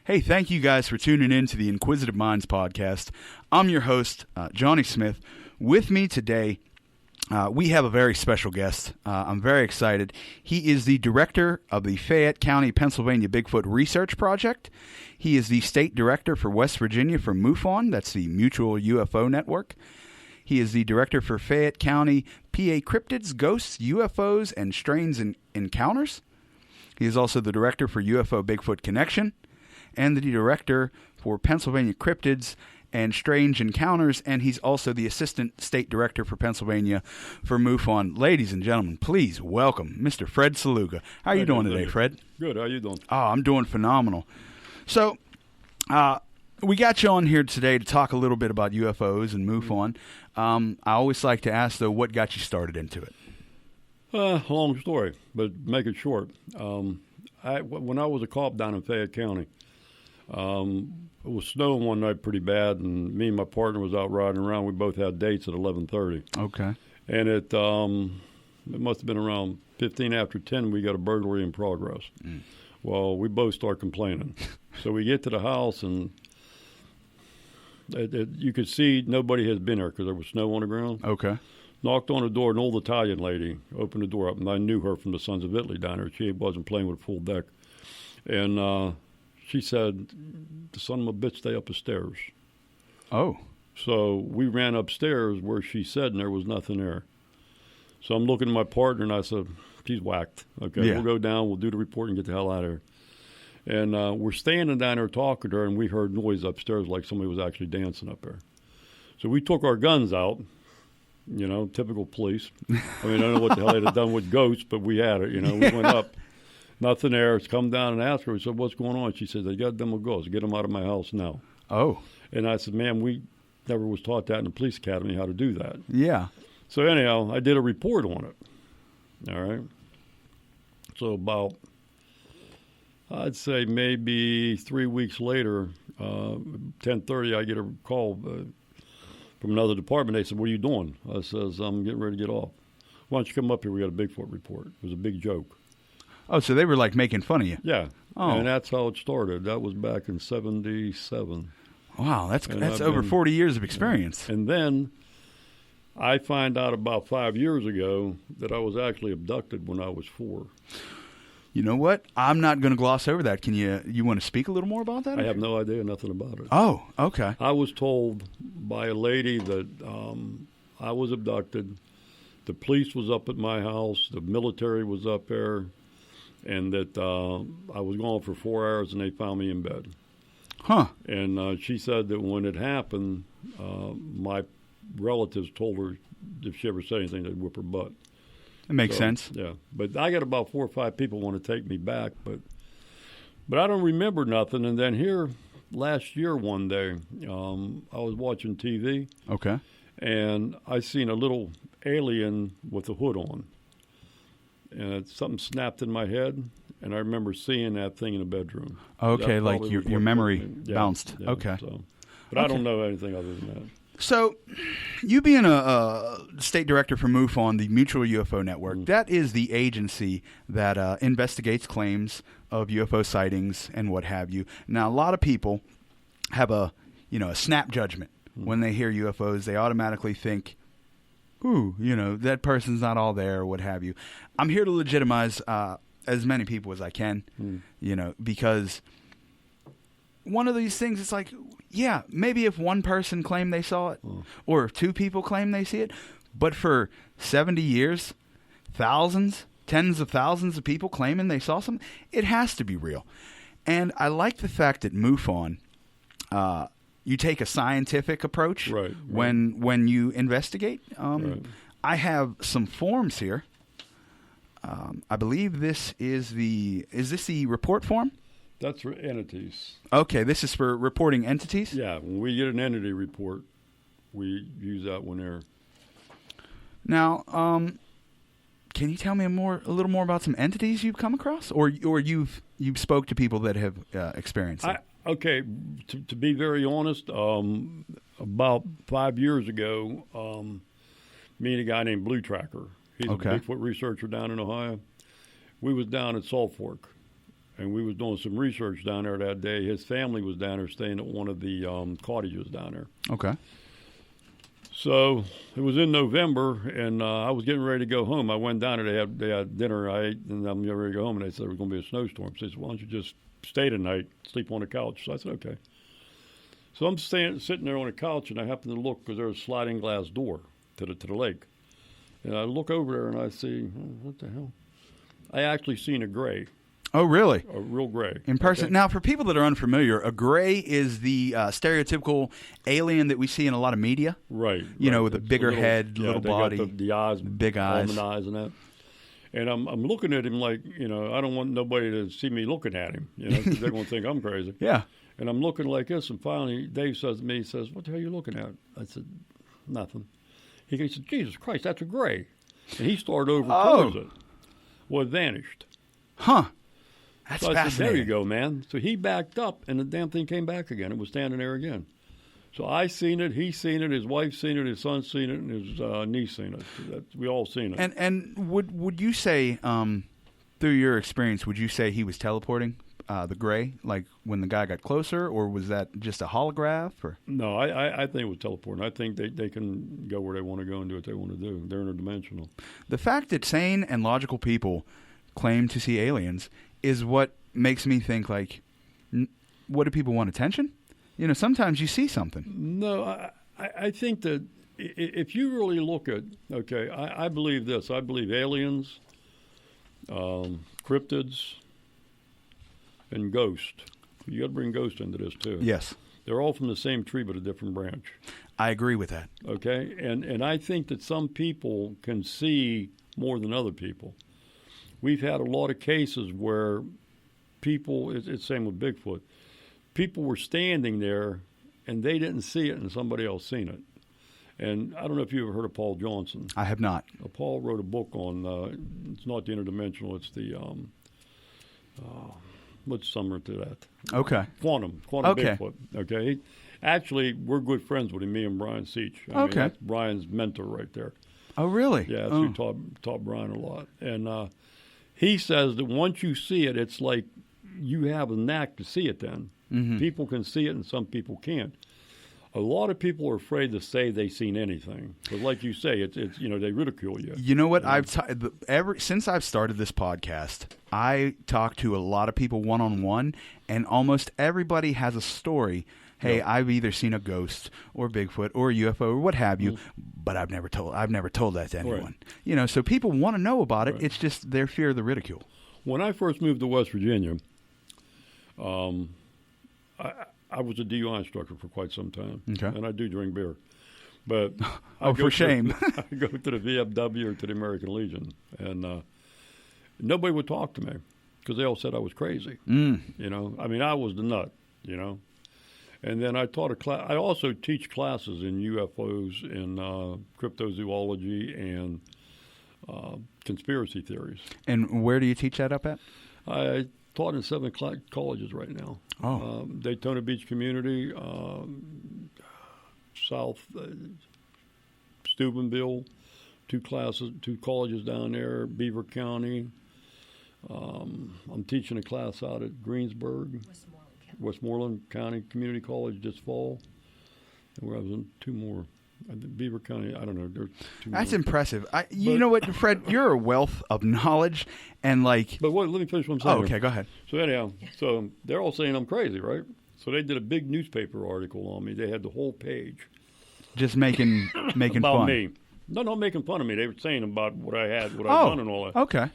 Hey, thank you guys for tuning in to the Inquisitive Minds podcast. I'm your host, Johnny Smith. With me today, we have a very special guest. I'm very excited. He is the director of the Fayette County, Pennsylvania Bigfoot Research Project. He is the state director for West Virginia for MUFON. That's the Mutual UFO Network. He is the director for Fayette County PA Cryptids, Ghosts, UFOs, and Strange Encounters. He is also the director for UFO Bigfoot Connection and the director for Pennsylvania Cryptids and Strange Encounters, and he's also the assistant state director for Pennsylvania for MUFON. Ladies and gentlemen, please welcome Mr. Fred Saluga. How are you doing today, Fred? Good. How are you doing? Oh, I'm doing phenomenal. So, we got you on here today to talk a little bit about UFOs and MUFON. I always like to ask, though, what got you started into it? Long story, but make it short. When I was a cop down in Fayette County, it was snowing one night pretty bad, and me and my partner was out riding around. We both had dates at 11:30. Okay. And it must have been around 15 after 10. We got a burglary in progress. Well, we both start complaining. So we get to the house, and you could see nobody has been there because there was snow on the ground. Okay. Knocked on the door, an old Italian lady opened the door up, and I knew her from the Sons of Italy down there. She wasn't playing with a full deck. And she said, "The son of a bitch, stay up the stairs." Oh. So we ran upstairs where she said, and there was nothing there. So I'm looking at my partner, and I said, "She's whacked. Okay, Yeah. We'll go down, we'll do the report, and get the hell out of here." And we're standing down there talking to her, and we heard noise upstairs like somebody was actually dancing up there. So we took our guns out, typical police. I mean, I don't know what the hell they'd have done with ghosts, but we had it, We went up, nothing there. It's come down and asked her. We said, "What's going on?" She said, "They got them with ghosts. Get them out of my house now." Oh. And I said, "Ma'am, we never was taught that in the police academy, how to do that." Yeah. So anyhow, I did a report on it. All right. So about, I'd say maybe 3 weeks later, 10:30, I get a call from another department. They said, "What are you doing?" I says, "I'm getting ready to get off." "Why don't you come up here? We got a Bigfoot report." It was a big joke. Oh, so they were like making fun of you. Yeah. Oh. And that's how it started. That was back in 1977. Wow, that's over 40 years of experience. And then I find out about 5 years ago that I was actually abducted when I was 4. You know what? I'm not going to gloss over that. Can you want to speak a little more about that? I have no idea, nothing about it. Oh, okay. I was told by a lady that I was abducted. The police was up at my house. The military was up there. And that I was gone for 4 hours, and they found me in bed. Huh. And she said that when it happened, my relatives told her if she ever said anything, they'd whip her butt. It makes sense. Yeah. But I got about 4 or 5 people want to take me back, but I don't remember nothing. And then here last year one day, I was watching TV. Okay. And I seen a little alien with a hood on. And something snapped in my head, and I remember seeing that thing in the bedroom. Okay, like your memory bounced. Yeah, okay. But I don't know anything other than that. So, you being a state director for MUFON, the Mutual UFO Network, that is the agency that investigates claims of UFO sightings and what have you. Now, a lot of people have a snap judgment. When they hear UFOs, they automatically think, ooh, that person's not all there or what have you. I'm here to legitimize as many people as I can, because one of these things, it's like, yeah, maybe if one person claimed they saw it or if 2 people claim they see it, but for 70 years, thousands, tens of thousands of people claiming they saw something, it has to be real. And I like the fact that MUFON, you take a scientific approach when you investigate. Right. I have some forms here. I believe this is this the report form? That's for entities. Okay, this is for reporting entities? Yeah, when we get an entity report, we use that one there. Now, can you tell me a little more about some entities you've come across, or you've spoke to people that have experienced it? Okay, to be very honest, about 5 years ago, me and a guy named Blue Tracker, he's a Bigfoot researcher down in Ohio, we was down at Salt Fork, and we was doing some research down there that day. His family was down there staying at one of the cottages down there. Okay. So it was in November, and I was getting ready to go home. I went down there. They had dinner. I ate, and I'm getting ready to go home. And they said there was going to be a snowstorm. So they said, "Why don't you just stay tonight, sleep on the couch?" So I said, "Okay." So I'm sitting there on the couch, and I happen to look because there's a sliding glass door to the lake. And I look over there, and I see, what the hell? I actually seen a gray. Oh, really? A real gray. In person. Okay. Now, for people that are unfamiliar, a gray is the stereotypical alien that we see in a lot of media. Right. You know, with a It's bigger little, head, yeah, little they body. got the eyes, big eyes. almond eyes and that. And I'm looking at him like, you know, I don't want nobody to see me looking at him, you know, because they're going to think I'm crazy. Yeah. And I'm looking like this, and finally Dave says to me, he says, "What the hell are you looking at?" I said, "Nothing." He said, "Jesus Christ, that's a gray." And he started over towards it. Well, it vanished. Huh. That's So I fascinating. said, "There you go, man." So he backed up, and the damn thing came back again. It was standing there again. So I seen it, he seen it, his wife seen it, his son seen it, and his niece seen it. So we all seen it. And would you say, through your experience, would you say he was teleporting the gray, like when the guy got closer, or was that just a holograph? Or No, I think it was teleporting. I think they can go where they want to go and do what they want to do. They're interdimensional. The fact that sane and logical people claim to see aliens is what makes me think, like, what do people want, attention? You know, sometimes you see something. No, I think that if you really look at, okay, I believe this. I believe aliens, cryptids, and ghosts. You got to bring ghosts into this too. Yes. They're all from the same tree but a different branch. I agree with that. Okay? And I think that some people can see more than other people. We've had a lot of cases where people, it's the same with Bigfoot, people were standing there and they didn't see it and somebody else seen it. And I don't know if you ever heard of Paul Johnson. I have not. Paul wrote a book on, it's not the interdimensional, it's the, what's similar to that? Okay. Quantum Okay. Bigfoot. Okay. Actually, we're good friends with him, me and Brian Seach. I mean, that's Brian's mentor right there. Oh, really? Yeah, so he taught Brian a lot. And he says that once you see it, it's like you have a knack to see it then. Mm-hmm. People can see it and some people can't. A lot of people are afraid to say they've seen anything. But like you say, it's you know, they ridicule you. You know what? Since I've started this podcast, I talk to a lot of people one-on-one, and almost everybody has a story. Hey, yep. I've either seen a ghost or Bigfoot or a UFO or what have you, but I've never told that to anyone. Right. You know, so people want to know about it. Right. It's just their fear of the ridicule. When I first moved to West Virginia, I was a DUI instructor for quite some time, and I do drink beer. But for shame. I go to the VFW or to the American Legion, and nobody would talk to me because they all said I was crazy. You know, I mean, I was the nut. You know, and then I taught a class. I also teach classes in UFOs and cryptozoology and conspiracy theories. And where do you teach that up at? I taught in 7 colleges right now. Oh. Daytona Beach Community, South Steubenville, 2 colleges down there, Beaver County. I'm teaching a class out at Greensburg, Westmoreland County Community College this fall. And where I was in 2 more. Beaver County, I don't know. There's 2 That's more. impressive. You know what, Fred? You're a wealth of knowledge, and like. But let me finish what I'm saying. Oh, okay, go ahead. So anyhow, they're all saying I'm crazy, right? So they did a big newspaper article on me. They had the whole page. Just making about fun. Me. No, not making fun of me. They were saying about what I had, what I'd done, and all that. Okay.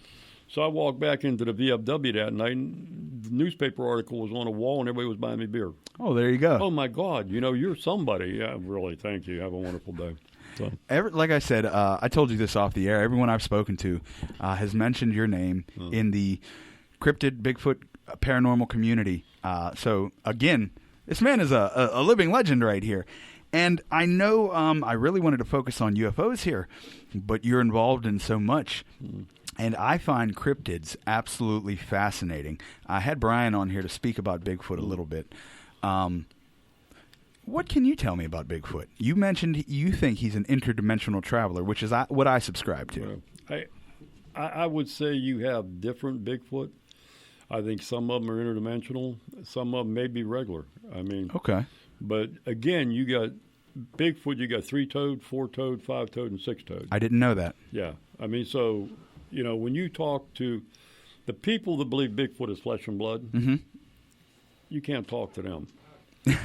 So I walked back into the VFW that night, and the newspaper article was on a wall, and everybody was buying me beer. Oh, there you go. Oh, my God. You know, you're somebody. Yeah, really. Thank you. Have a wonderful day. So. Like I said, I told you this off the air. Everyone I've spoken to has mentioned your name in the cryptid, Bigfoot, paranormal community. So, again, this man is a living legend right here. And I know I really wanted to focus on UFOs here, but you're involved in so much. And I find cryptids absolutely fascinating. I had Brian on here to speak about Bigfoot a little bit. What can you tell me about Bigfoot? You mentioned you think he's an interdimensional traveler, which is what I subscribe to. I would say you have different Bigfoot. I think some of them are interdimensional. Some of them may be regular. I mean, Okay. but again, you got Bigfoot. You got 3-toed, 4-toed, 5-toed, and 6-toed. I didn't know that. Yeah. I mean, so when you talk to the people that believe Bigfoot is flesh and blood, you can't talk to them. You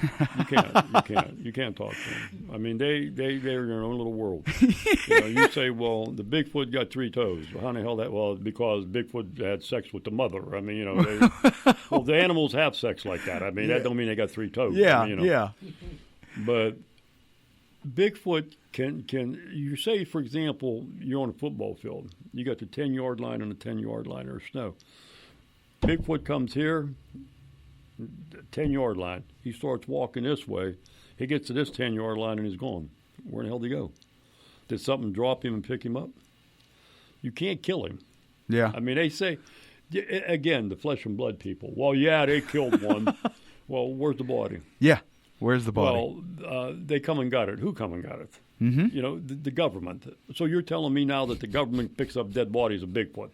can't talk to them. I mean, they're in their own little world. You say, well, the Bigfoot got 3 toes. Well, how the hell that? Well, because Bigfoot had sex with the mother. I mean, well, the animals have sex like that. I mean, that don't mean they got 3 toes. Yeah, I mean, yeah. But Bigfoot can you say, for example, you're on a football field. You got the 10-yard line and the 10-yard line or snow. Bigfoot comes here. 10-yard line. He starts walking this way. He gets to this 10-yard line and he's gone. Where the hell did he go? Did something drop him and pick him up? You can't kill him. Yeah. I mean, they say, again, the flesh and blood people. Well, yeah, they killed one. Well, where's the body? Yeah. Where's the body? Well, they come and got it. Who come and got it? Mm-hmm. The government. So you're telling me now that the government picks up dead bodies of Bigfoot?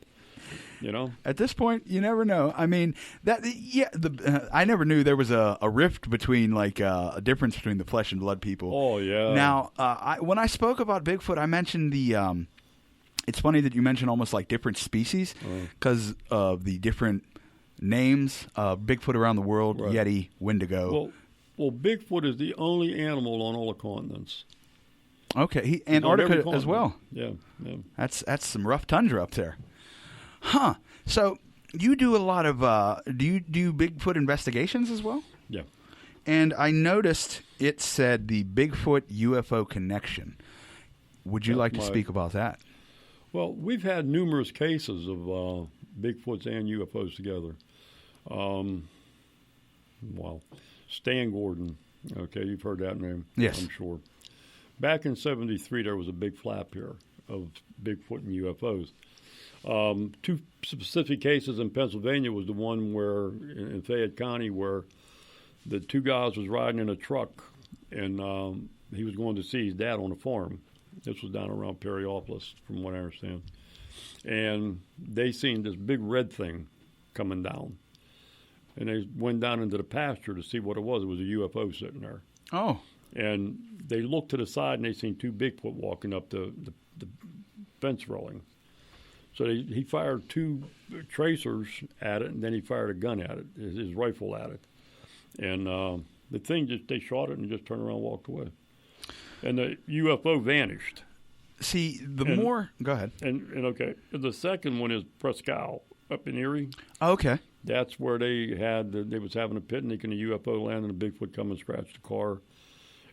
At this point, you never know. I mean, I never knew there was a rift between, like, a difference between the flesh and blood people. Oh, yeah. Now, when I spoke about Bigfoot, I mentioned it's funny that you mentioned almost like different species because of the different names of Bigfoot around the world, right. Yeti, Wendigo. Well, Bigfoot is the only animal on all the continents. Okay, Antarctica as well. Yeah. That's some rough tundra up there. Huh. So you do a lot of do you do Bigfoot investigations as well? Yeah. And I noticed it said the Bigfoot UFO connection. Would you like to speak about that? Well, we've had numerous cases of Bigfoots and UFOs together. Stan Gordon. Okay, you've heard that name. Yes. I'm sure. Back in '73, there was a big flap here of Bigfoot and UFOs. 2 specific cases in Pennsylvania was the one where in Fayette County where the 2 guys was riding in a truck and he was going to see his dad on a farm. This was down around Perryopolis, from what I understand. And they seen this big red thing coming down. And they went down into the pasture to see what it was. It was a UFO sitting there. Oh. And they looked to the side and they seen 2 Bigfoot walking up the fence railing. So he fired 2 tracers at it, and then he fired a gun at it, his rifle at it. And the thing they shot it and just turned around and walked away. And the UFO vanished. See, more... Go ahead. And okay, the second one is Presque Isle up in Erie. Oh, okay. That's where they was having a picnic and a UFO landed and a Bigfoot come and scratched the car.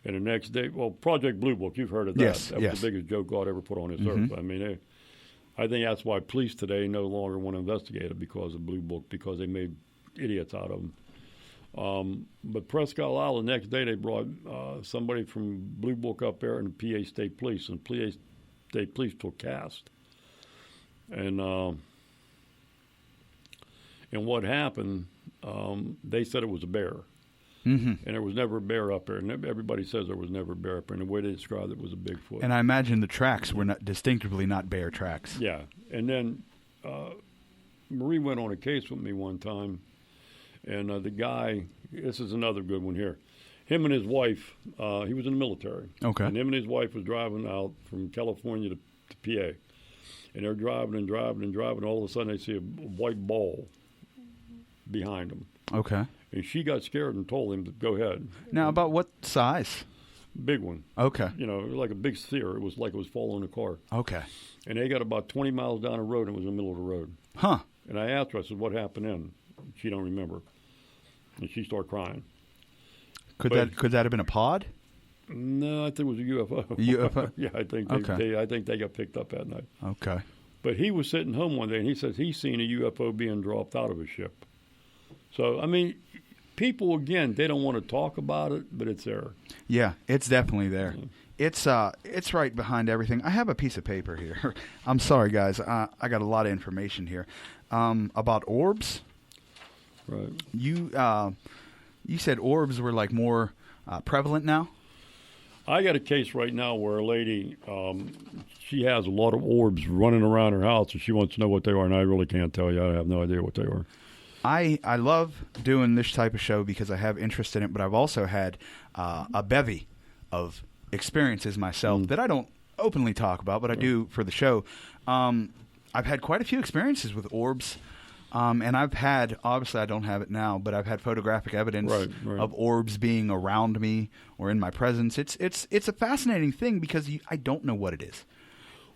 And the next day, Project Blue Book, you've heard of that. Yes, That was the biggest joke God ever put on this earth. I mean, I think that's why police today no longer want to investigate it because of Blue Book, because they made idiots out of them. But Presque Isle, the next day they brought somebody from Blue Book up there and the PA State Police, and PA State Police took cast. And what happened, they said it was a bear. Mm-hmm. And there was never a bear up there. And everybody says there was never a bear up there. And the way they described it was a Bigfoot. And I imagine the tracks were distinctively not bear tracks. Yeah. And then Marie went on a case with me one time. And the guy, this is another good one here. Him and his wife, he was in the military. Okay. And him and his wife was driving out from California to PA. And they're driving and driving and driving. And all of a sudden they see a white ball behind them. Okay. And she got scared and told him to go ahead. Now, about what size? Big one. Okay. Like a big sphere. It was like it was following a car. Okay. And they got about 20 miles down the road and it was in the middle of the road. Huh. And I asked her, I said, what happened then? She don't remember. And she started crying. Could that have been a pod? No, I think it was a UFO. UFO? Yeah, I think they got picked up that night. Okay. But he was sitting home one day and he says he's seen a UFO being dropped out of a ship. So, I mean, people, again, they don't want to talk about it, but it's there. Yeah, it's definitely there. Yeah. It's right behind everything. I have a piece of paper here. I'm sorry, guys. I got a lot of information here about orbs. Right. You said orbs were like more prevalent now? I got a case right now where a lady, she has a lot of orbs running around her house, and she wants to know what they are, and I really can't tell you. I have no idea what they are. I love doing this type of show because I have interest in it, but I've also had a bevy of experiences myself that I don't openly talk about, but I do for the show. I've had quite a few experiences with orbs. And I've had, obviously I don't have it now, but I've had photographic evidence of orbs being around me or in my presence. It's a fascinating thing because I don't know what it is.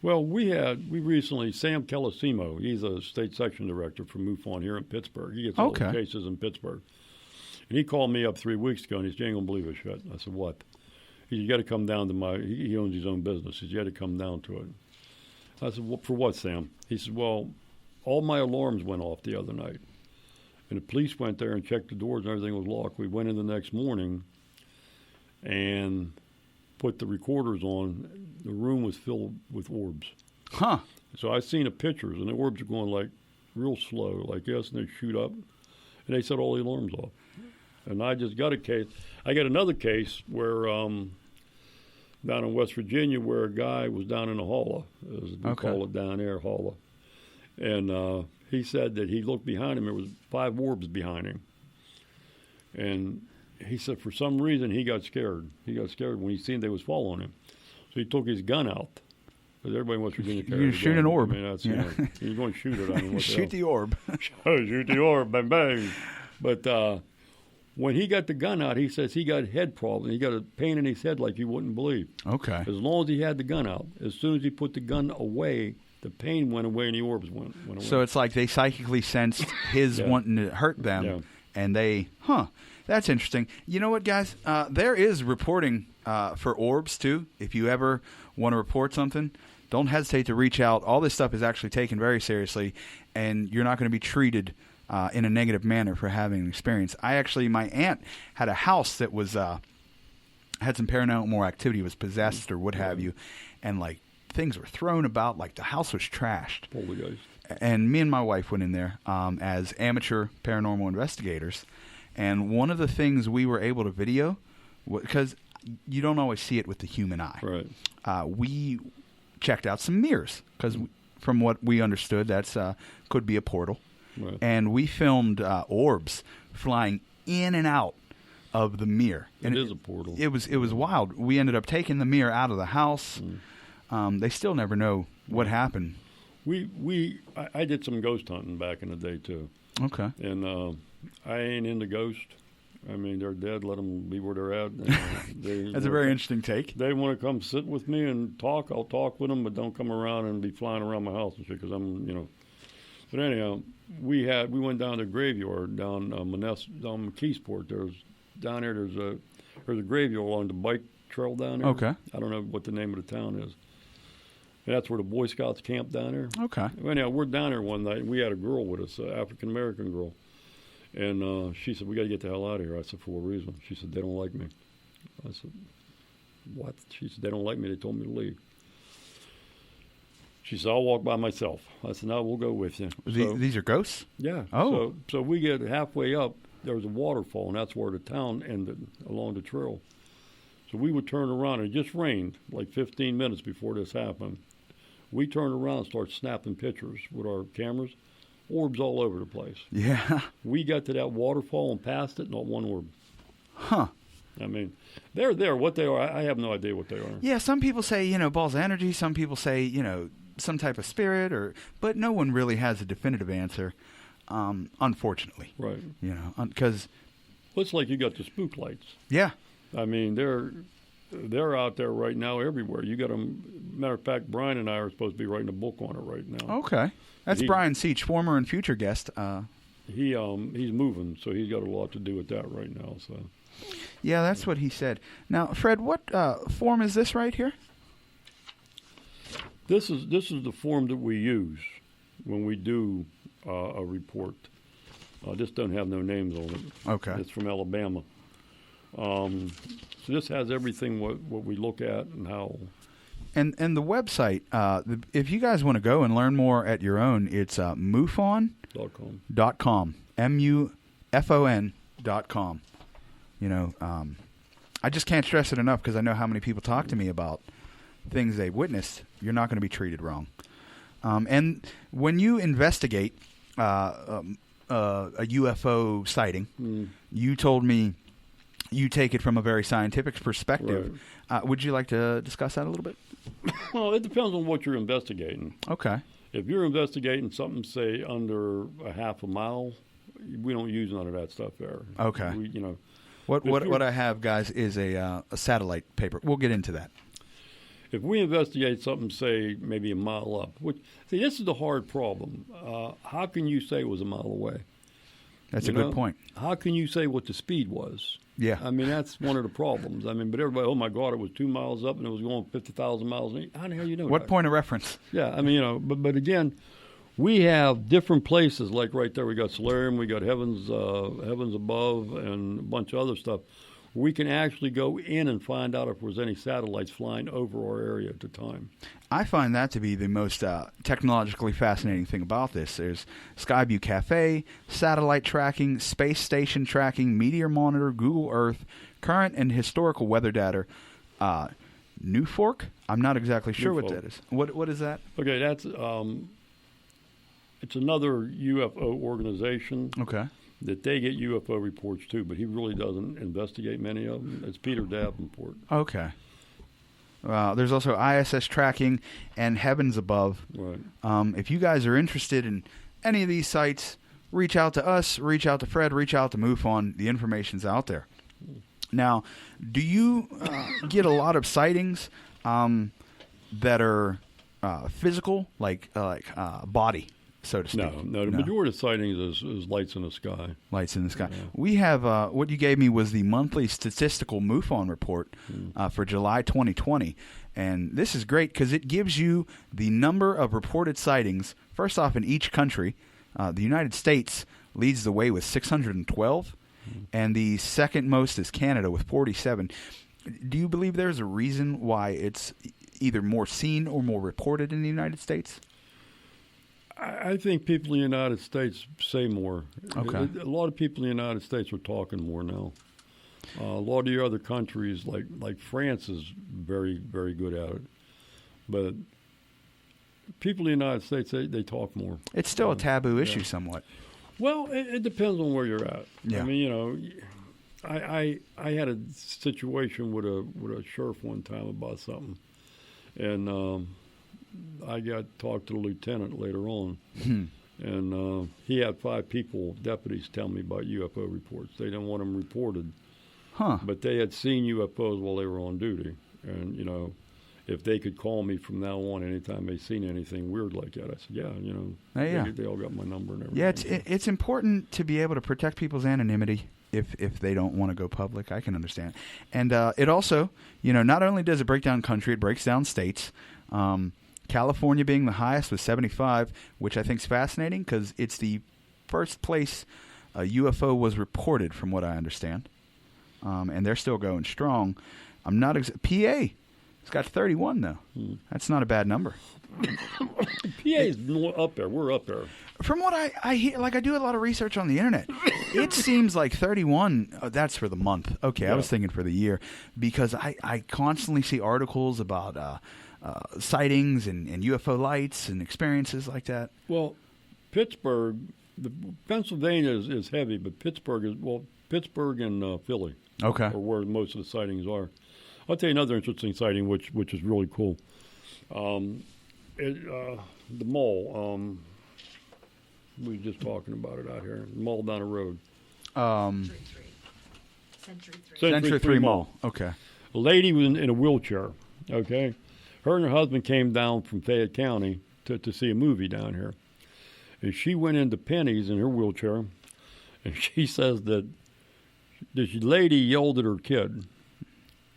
Well, we recently, Sam Calosimo, he's a state section director for MUFON here in Pittsburgh. He gets all the cases in Pittsburgh. And he called me up 3 weeks ago and he said, "You ain't going to believe this shit." I said, "What?" He said, "You got to come down to he owns his own business. He said, "You got to come down to it." I said, "Well, for what, Sam?" He said, "Well, all my alarms went off the other night. And the police went there and checked the doors and everything was locked. We went in the next morning and put the recorders on. The room was filled with orbs." Huh. So I seen the pictures, and the orbs are going like real slow, like this, and they shoot up. And they set all the alarms off. And I just got a case. I got another case where down in West Virginia where a guy was down in the holler, as we call it down there, holler. And he said that he looked behind him. There was 5 orbs behind him. And he said for some reason he got scared. He got scared when he seen they was following him. So he took his gun out. Because everybody in West Virginia carries You shoot an orb. I mean, that's, you're going to shoot it. I mean, what the shoot the orb. Shoot the orb, bang, bang. But when he got the gun out, he says he got head problems. He got a pain in his head like you wouldn't believe. Okay. As long as he had the gun out. As soon as he put the gun away, the pain went away and the orbs went away. So it's like they psychically sensed his wanting to hurt them, and they, that's interesting. You know what, guys? There is reporting for orbs, too. If you ever want to report something, don't hesitate to reach out. All this stuff is actually taken very seriously, and you're not going to be treated in a negative manner for having an experience. My aunt had a house that was had some paranormal activity, was possessed or what have you, and like, things were thrown about, like the house was trashed. Poltergeist. And me and my wife went in there as amateur paranormal investigators. And one of the things we were able to video, because you don't always see it with the human eye. Right. We checked out some mirrors, because from what we understood, that's could be a portal. Right. And we filmed orbs flying in and out of the mirror. And it is a portal. It was wild. We ended up taking the mirror out of the house. They still never know what happened. I did some ghost hunting back in the day too. Okay. And I ain't into ghosts. I mean, they're dead. Let them be where they're at. That's a very interesting take. They want to come sit with me and talk. I'll talk with them, but don't come around and be flying around my house and shit. Because I'm. But anyhow, we went down to the graveyard down McKeesport. There's a graveyard along the bike trail down there. Okay. I don't know what the name of the town is. And that's where the Boy Scouts camp down there. Okay. Anyhow, we're down there one night, and we had a girl with us, an African-American girl. And she said, "We got to get the hell out of here." I said, "For what reason?" She said, "They don't like me." I said, "What?" She said, "They don't like me. They told me to leave." She said, "I'll walk by myself." I said, "No, we'll go with you." These are ghosts? Yeah. Oh. So we get halfway up. There was a waterfall, and that's where the town ended, along the trail. So we would turn around, and it just rained like 15 minutes before this happened. We turned around and started snapping pictures with our cameras. Orbs all over the place. Yeah. We got to that waterfall and passed it, not one orb. Huh. I mean, they're there. What they are, I have no idea what they are. Yeah, some people say, balls of energy. Some people say, some type of spirit, but no one really has a definitive answer, unfortunately. Right. Because... Well, it's like you got the spook lights. Yeah. I mean, they're out there right now everywhere. You got them. Matter of fact, Brian and I are supposed to be writing a book on it right now. Okay. That's Brian Seach, former and future guest. He's moving, so he's got a lot to do with that right now. So. Yeah, that's what he said. Now, Fred, what form is this right here? This is the form that we use when we do a report. This doesn't have no names on it. Okay. It's from Alabama. So this has everything what we look at and how. And the website, if you guys want to go and learn more at your own, it's MUFON.com. MUFON.com. I just can't stress it enough because I know how many people talk to me about things they witnessed. You're not going to be treated wrong. And when you investigate a UFO sighting. You told me you take it from a very scientific perspective. Right. Would you like to discuss that a little bit? Well, it depends on what you're investigating. Okay. If you're investigating something, say, under a half a mile, we don't use none of that stuff there. Okay. What I have, guys, is a satellite paper. We'll get into that. If we investigate something, say, maybe a mile up, this is the hard problem. How can you say it was a mile away? That's a good point. How can you say what the speed was? Yeah. I mean, that's one of the problems. I mean, but everybody, oh, my God, it was 2 miles up and it was going 50,000 miles. How the hell you know What that? point of reference? Yeah, I mean, but again, we have different places, like right there, we got Solarium, we got Heavens Above, and a bunch of other stuff. We can actually go in and find out if there was any satellites flying over our area at the time. I find that to be the most technologically fascinating thing about this. There's Skyview Cafe, satellite tracking, space station tracking, meteor monitor, Google Earth, current and historical weather data. New Fork? I'm not exactly sure what that is. What is that? Okay, that's it's another UFO organization. Okay. That they get UFO reports too, but he really doesn't investigate many of them. It's Peter Davenport. Okay. There's also ISS tracking and Heavens Above. Right. If you guys are interested in any of these sites, reach out to us, reach out to Fred, reach out to MUFON. The information's out there. Now, do you get a lot of sightings that are physical, like body? So to speak. No. The majority of sightings is lights in the sky. Lights in the sky. Yeah. We have what you gave me was the monthly statistical MUFON report for July 2020, and this is great because it gives you the number of reported sightings. First off, in each country, the United States leads the way with 612, and the second most is Canada with 47. Do you believe there's a reason why it's either more seen or more reported in the United States? I think people in the United States say more. Okay. A lot of people in the United States are talking more now. A lot of the other countries, like France, is very, very good at it. But people in the United States, they talk more. It's still a taboo issue somewhat. Well, it depends on where you're at. Yeah. I mean, I had a situation with a sheriff one time about something, and I got talked to the lieutenant later on, and he had 5 deputies, tell me about UFO reports. They didn't want them reported, but they had seen UFOs while they were on duty, and if they could call me from now on anytime they seen anything weird like that, I said, they all got my number and everything. Yeah, it's important to be able to protect people's anonymity if they don't want to go public. I can understand. And it also, not only does it break down country, it breaks down states. California being the highest with 75, which I think is fascinating because it's the first place a UFO was reported, from what I understand. And they're still going strong. I'm not PA. It's got 31 though. That's not a bad number. PA is up there. We're up there. From what I hear, I do a lot of research on the internet. It seems like 31. That's for the month. Okay, yeah. I was thinking for the year because I constantly see articles about sightings and UFO lights and experiences like that. Well, Pittsburgh, Pennsylvania is heavy, but Pittsburgh and Philly, are where most of the sightings are. I'll tell you another interesting sighting, which is really cool. The mall. We were just talking about it out here. The mall down the road. Century 3 Mall. Okay. A lady was in a wheelchair. Okay. Her and her husband came down from Fayette County to see a movie down here. And she went into Penny's in her wheelchair, and she says that this lady yelled at her kid,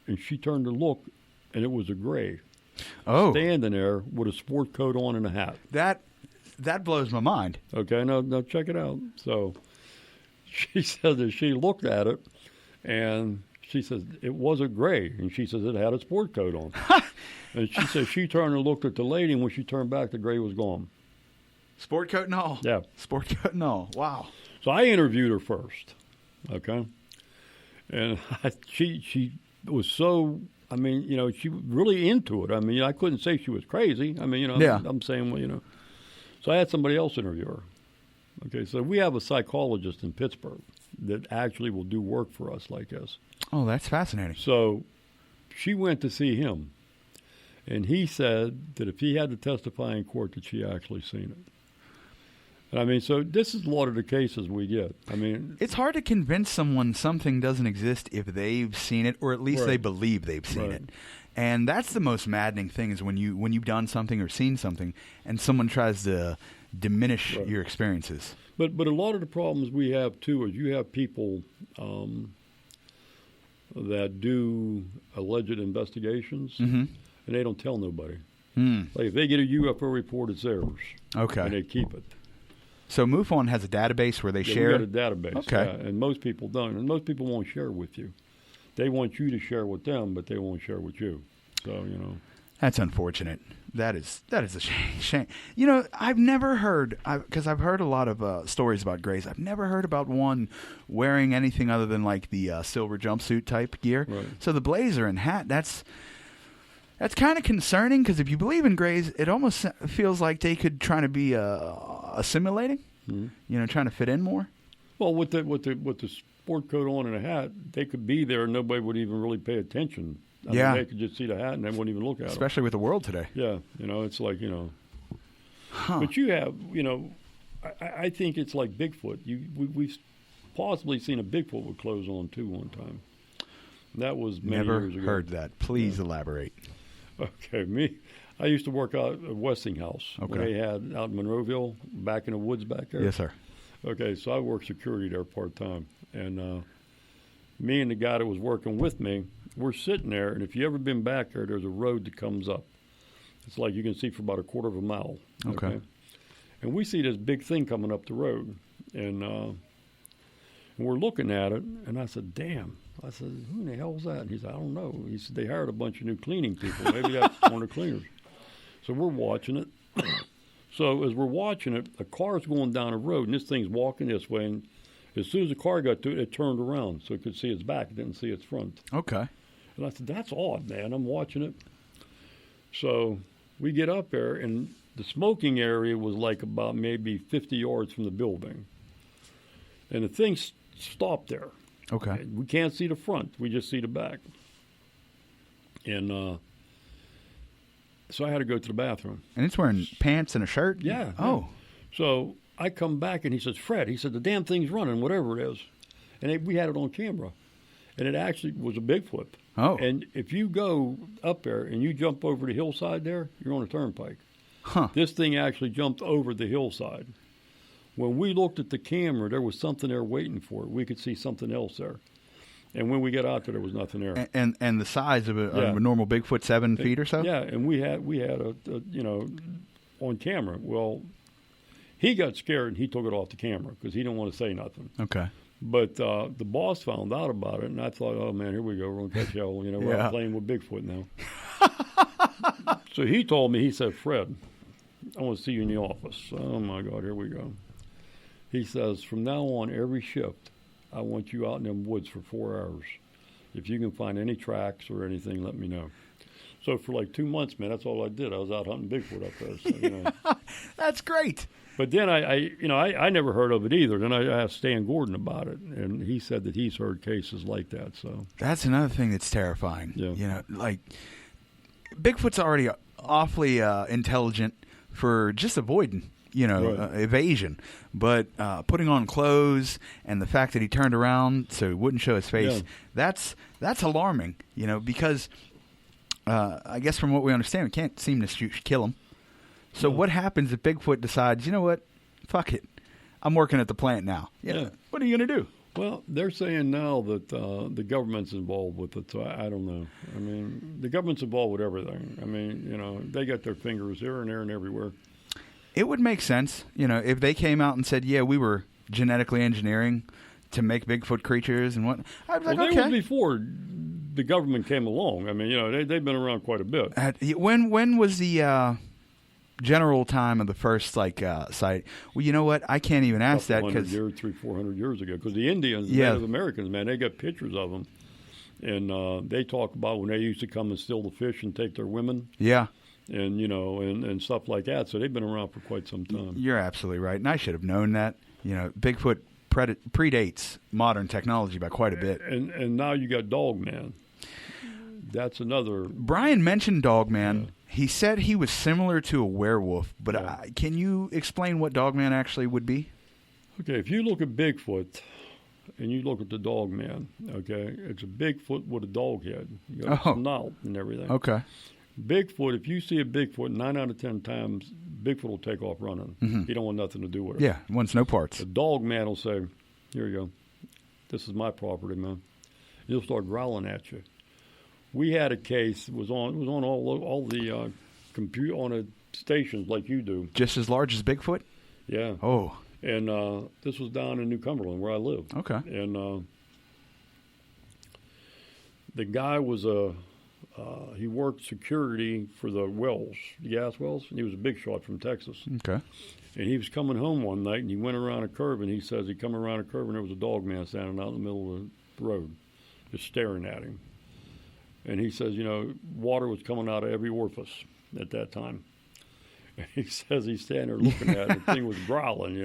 and she turned to look, and it was a gray. Standing there with a sport coat on and a hat. That blows my mind. Okay, now check it out. So she said that she looked at it, and she says it wasn't gray, and she says it had a sport coat on. And she said she turned and looked at the lady, and when she turned back, the gray was gone. Sport coat and all? Yeah. Sport coat and all. Wow. So I interviewed her first, okay? And she was so, she was really into it. I mean, I couldn't say she was crazy. I mean, I'm saying, So I had somebody else interview her. Okay, so we have a psychologist in Pittsburgh that actually will do work for us like this. Oh, that's fascinating. So she went to see him, and he said that if he had to testify in court that she actually seen it. And I mean, so this is a lot of the cases we get. I mean, it's hard to convince someone something doesn't exist if they've seen it, or at least they believe they've seen it. And that's the most maddening thing is when you've done something or seen something, and someone tries to diminish your experiences. But a lot of the problems we have too is you have people that do alleged investigations, and they don't tell nobody. Like if they get a UFO report, it's theirs. Okay, and they keep it. So MUFON has a database where they share? We got a database, okay. And most people don't. And most people won't share with you. They want you to share with them, but they won't share with you. So, you know. That's unfortunate. That is a shame. You know, I've never heard, because I've heard a lot of stories about Greys. I've never heard about one wearing anything other than like the silver jumpsuit type gear. Right. So the blazer and hat, that's kind of concerning because if you believe in Greys, it almost feels like they could try to be assimilating, you know, trying to fit in more. Well, with the sport coat on and a hat, they could be there and nobody would even really pay attention. I mean, they could just see the hat and they wouldn't even look at it. Especially with the world today. Yeah, you know, it's like, you know. But you have, you know, I think it's like Bigfoot. We've possibly seen a Bigfoot with clothes on, too, one time. That was many years ago. Never heard that. Please elaborate. Okay, I used to work out at Westinghouse. Okay. They had out in Monroeville, back in the woods back there. Yes, sir. Okay, so I worked security there part-time. And me and the guy that was working with me, we're sitting there, and if you ever been back there, there's a road that comes up. It's like you can see for about a quarter of a mile. Okay. And we see this big thing coming up the road, and we're looking at it, and I said, damn. I said, who in the hell is that? And he said, I don't know. He said, they hired a bunch of new cleaning people. Maybe that's one of the cleaners. So we're watching it. So as we're watching it, a car's going down a road, and this thing's walking this way, and as soon as the car got to it, it turned around so it could see its back. It didn't see its front. Okay. And I said, that's odd, man. I'm watching it. So we get up there, and the smoking area was like about maybe 50 yards from the building. And the thing stopped there. Okay. We can't see the front. We just see the back. And so I had to go to the bathroom. And it's wearing pants and a shirt? Yeah. Oh. So I come back, and he says, Fred, he said, the damn thing's running, whatever it is. And we had it on camera. And it actually was a Bigfoot. Oh. And if you go up there and you jump over the hillside there, you're on a turnpike. Huh. This thing actually jumped over the hillside. When we looked at the camera, there was something there waiting for it. We could see something else there. And when we got out there was nothing there. And the size of a normal Bigfoot, 7 feet or so? Yeah, and we had a you know, on camera. Well, he got scared and he took it off the camera because he didn't want to say nothing. Okay. But the boss found out about it, and I thought, oh, man, here we go. We're going to catch hell. You know, we're out playing with Bigfoot now. So he told me, he said, Fred, I want to see you in the office. Oh, my God, here we go. He says, from now on, every shift, I want you out in them woods for 4 hours. If you can find any tracks or anything, let me know. So for like 2 months, man, that's all I did. I was out hunting Bigfoot up there. So, you know. That's great. But then I never heard of it either. Then I asked Stan Gordon about it, and he said that he's heard cases like that. So that's another thing that's terrifying. Yeah. You know, like Bigfoot's already awfully intelligent for just avoiding, you know, evasion. But putting on clothes and the fact that he turned around so he wouldn't show his face, that's alarming. You know, because I guess from what we understand, we can't seem to kill him. So what happens if Bigfoot decides, you know what, fuck it, I'm working at the plant now. Yeah. What are you going to do? Well, they're saying now that the government's involved with it, so I don't know. I mean, the government's involved with everything. I mean, you know, they got their fingers here and there and everywhere. It would make sense, you know, if they came out and said, yeah, we were genetically engineering to make Bigfoot creatures and what. I was like, okay. That was before the government came along. I mean, you know, they've been around quite a bit. When was the general time of the first site? Well, you know what? I can't even ask that because 300-400 years ago. Because the Indians, the Native Americans, man, they got pictures of them, and they talk about when they used to come and steal the fish and take their women. Yeah. and and stuff like that. So they've been around for quite some time. You're absolutely right, and I should have known that. Bigfoot predates modern technology by quite a bit. And now you got Dogman. That's another. Brian mentioned Dogman. Yeah. He said he was similar to a werewolf, but can you explain what Dogman actually would be? Okay, if you look at Bigfoot and you look at the Dogman, okay, it's a Bigfoot with a dog head. You got a snout and everything. Okay. Bigfoot, if you see a Bigfoot, 9 out of 10 times, Bigfoot will take off running. Mm-hmm. He don't want nothing to do with it. Yeah, wants no parts. The Dogman will say, here you go. This is my property, man. He'll start growling at you. We had a case. It was on all the computer on the stations like you do. Just as large as Bigfoot? Yeah. Oh. And this was down in New Cumberland where I live. Okay. And the guy was he worked security for the wells, the gas wells, and he was a big shot from Texas. Okay. And he was coming home one night, and he went around a curve, and he says he come around a curve, and there was a dog man standing out in the middle of the road, just staring at him. And he says, water was coming out of every orifice at that time. And he says he's standing there looking at it. The thing was growling,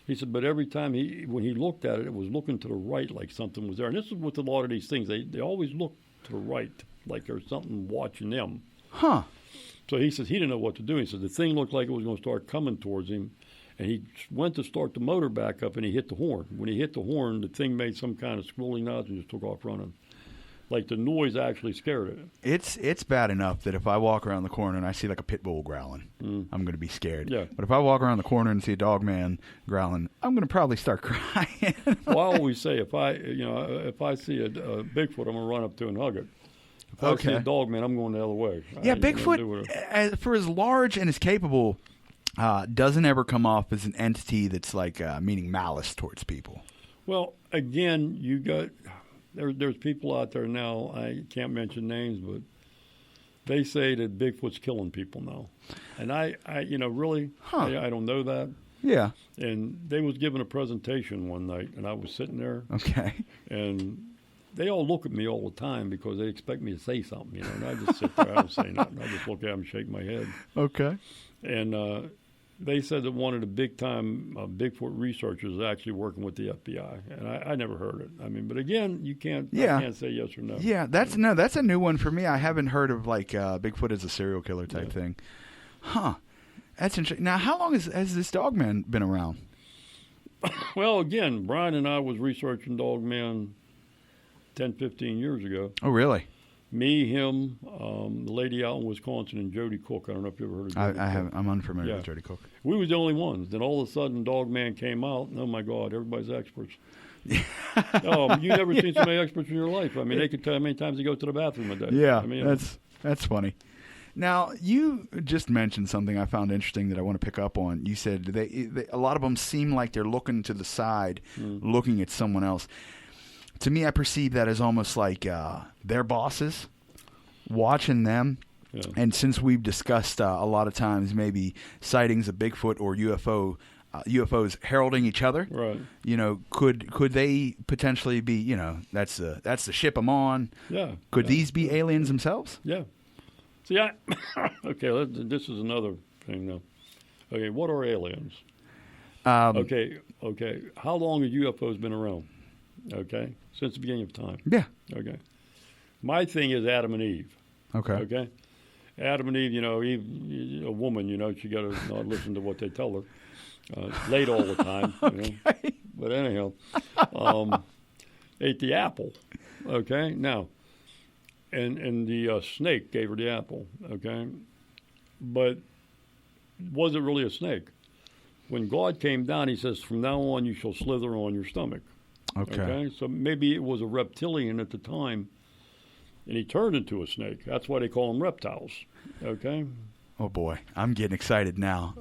He said, but every time when he looked at it, it was looking to the right like something was there. And this is with a lot of these things. They always look to the right like there's something watching them. Huh. So he says he didn't know what to do. He said the thing looked like it was going to start coming towards him. And he went to start the motor back up, and he hit the horn. When he hit the horn, the thing made some kind of squealing noise and just took off running. Like the noise actually scared it. It's bad enough that if I walk around the corner and I see like a pit bull growling, I'm going to be scared. Yeah. But if I walk around the corner and see a dog man growling, I'm going to probably start crying. Well, I always say if I see a Bigfoot, I'm going to run up to and hug it. If I see a dog man, I'm going the other way. Yeah, Bigfoot, for as large and as capable, doesn't ever come off as an entity that's like meaning malice towards people. Well, again, you got. There's people out there now, I can't mention names, but they say that Bigfoot's killing people now. And I really, I don't know that. Yeah. And they was giving a presentation one night, and I was sitting there. Okay. And they all look at me all the time because they expect me to say something, and I just sit there, I don't say nothing. I just look at them and shake my head. Okay. And they said that one of the big-time Bigfoot researchers is actually working with the FBI, and I never heard it. I mean, but again, I can't say yes or no. Yeah, that's a new one for me. I haven't heard of like Bigfoot as a serial killer type thing. Huh. That's interesting. Now, how long has this Dogman been around? Well, again, Brian and I was researching Dogman 10, 15 years ago. Oh, really? Me, him, the lady out in Wisconsin, and Jody Cook. I don't know if you ever heard of Jody Cook. I'm unfamiliar with Jody Cook. We was the only ones. Then all of a sudden, Dogman came out, and oh, my God, everybody's experts. You never seen so many experts in your life. I mean, they could tell you how many times they go to the bathroom a day. Yeah, I mean, that's funny. Now, you just mentioned something I found interesting that I want to pick up on. You said they a lot of them seem like they're looking to the side, looking at someone else. To me, I perceive that as almost like their bosses watching them. Yeah. And since we've discussed a lot of times maybe sightings of Bigfoot or UFOs heralding each other, right? Could they potentially be? That's the ship I'm on. Yeah. Could these be aliens themselves? Yeah. See, okay. This is another thing now. Okay, what are aliens? Okay. How long have UFOs been around? Okay, since the beginning of time. Yeah. Okay. My thing is Adam and Eve. Okay. Adam and Eve, Eve, a woman, she got to not listen to what they tell her. Late all the time. Okay. But anyhow, ate the apple. Okay. Now, and the snake gave her the apple. Okay. But was it really a snake? When God came down, he says, from now on you shall slither on your stomach. Okay. So maybe it was a reptilian at the time, and he turned into a snake. That's why they call them reptiles. Okay. Oh, boy. I'm getting excited now.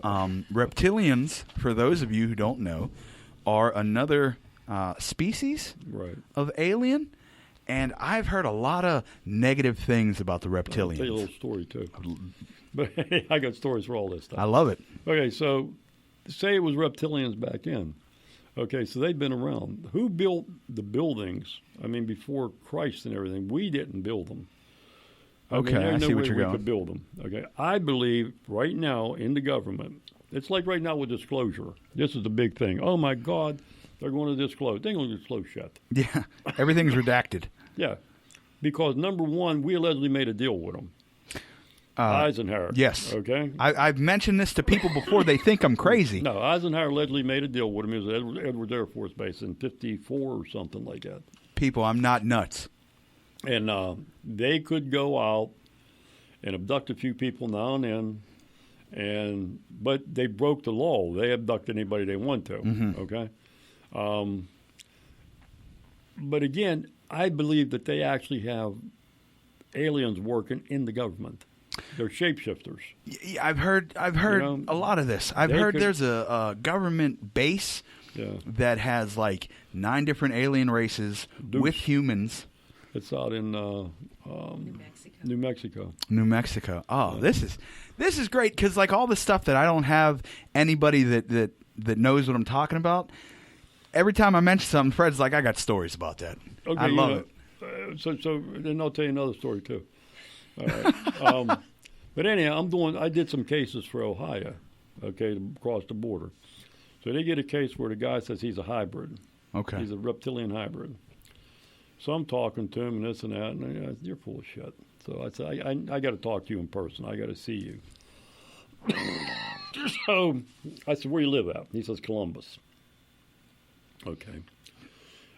Reptilians, for those of you who don't know, are another species of alien, and I've heard a lot of negative things about the reptilians. I'll tell you a little story, too. But I got stories for all this stuff. I love it. Okay, so say it was reptilians back in. Okay, so they've been around. Who built the buildings? I mean, before Christ and everything, we didn't build them. Okay, there's I no see what way you're we going. could build them. Okay, I believe right now in the government, it's like right now with disclosure. This is the big thing. Oh my God, they're going to disclose. They're going to disclose shit. Yeah, everything's redacted. Yeah, because number one, we allegedly made a deal with them. Eisenhower. Yes. Okay. I've mentioned this to people before. They think I'm crazy. No, Eisenhower allegedly made a deal with him. It was at Edwards Air Force Base in '54 or something like that. People, I'm not nuts. And they could go out and abduct a few people now and then, but they broke the law. They abduct anybody they want to. Mm-hmm. Okay. But again, I believe that they actually have aliens working in the government. They're shapeshifters. Yeah, I've heard a lot of this. I've heard there's a government base that has like 9 different alien races with humans. It's out in New Mexico. New Mexico. Oh, this is great because like all the stuff that I don't have anybody that knows what I'm talking about. Every time I mention something, Fred's like, I got stories about that. Okay, I love it. So then I'll tell you another story too. All right. But anyhow, I did some cases for Ohio, okay, to cross the border. So they get a case where the guy says he's a hybrid. Okay. He's a reptilian hybrid. So I'm talking to him and this and that, and you're full of shit. So I said, I got to talk to you in person. I got to see you. So I said, where you live at? He says, Columbus. Okay.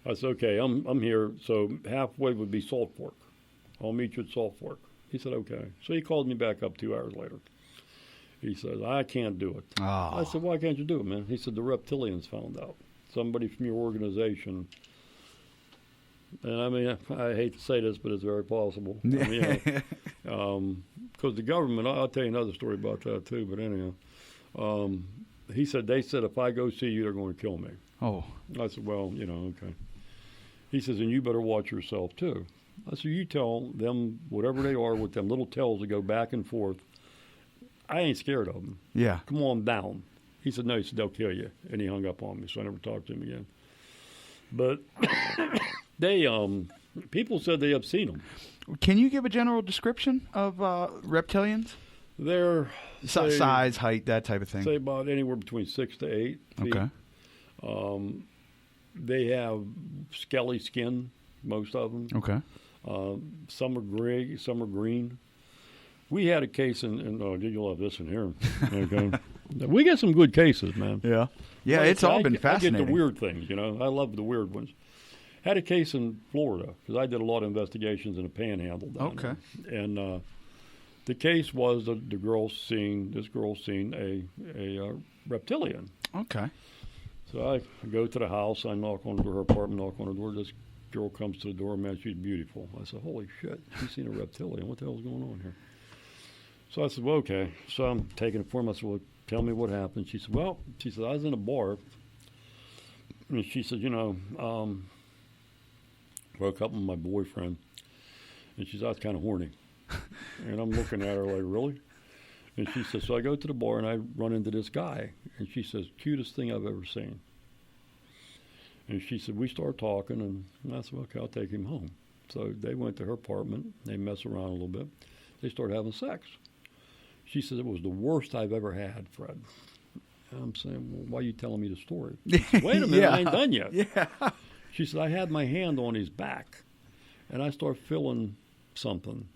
I said, okay, I'm here. So halfway would be Salt Fork. I'll meet you at Salt Fork. He said, okay. So he called me back up 2 hours later. He says, I can't do it. Oh. I said, why can't you do it, man? He said, the reptilians found out. Somebody from your organization. And I mean, I hate to say this, but it's very possible. Because the government, I'll tell you another story about that too, but anyhow. He said, they said, if I go see you, they're going to kill me. Oh. I said, well, okay. He says, and you better watch yourself too. I said, you tell them whatever they are with them little tails that go back and forth. I ain't scared of them. Yeah. Come on down. He said, no, he said, they'll kill you. And he hung up on me, so I never talked to him again. But they, people said they have seen them. Can you give a general description of reptilians? They're size, height, that type of thing. Say about anywhere between 6 to 8 feet. Okay. They have scaly skin, most of them. Okay. Some are gray, some are green. We had a case you'll have this in here. Okay. We get some good cases, man. Yeah. Yeah, well, it's all been fascinating. I get the weird things, I love the weird ones. Had a case in Florida, because I did a lot of investigations in the Panhandle down there. And the case was this girl seen a reptilian. Okay. So I go to the house, I knock on her apartment, knock on her door. This girl comes to the door, man, she's beautiful. I said, holy shit, she's seen a reptilian. What the hell's going on here? So I said, well, okay. So I'm taking it for him. I said, well, tell me what happened. She said, I was in a bar. And she said, broke up with my boyfriend. And she said, I was kind of horny. And I'm looking at her like, really? And she says, so I go to the bar and I run into this guy. And she says, cutest thing I've ever seen. And she said, we start talking, and I said, okay, I'll take him home. So they went to her apartment. They mess around a little bit. They started having sex. She said, it was the worst I've ever had, Fred. And I'm saying, well, why are you telling me the story? Said, wait a minute, I ain't done yet. Yeah. She said, I had my hand on his back, and I started feeling something.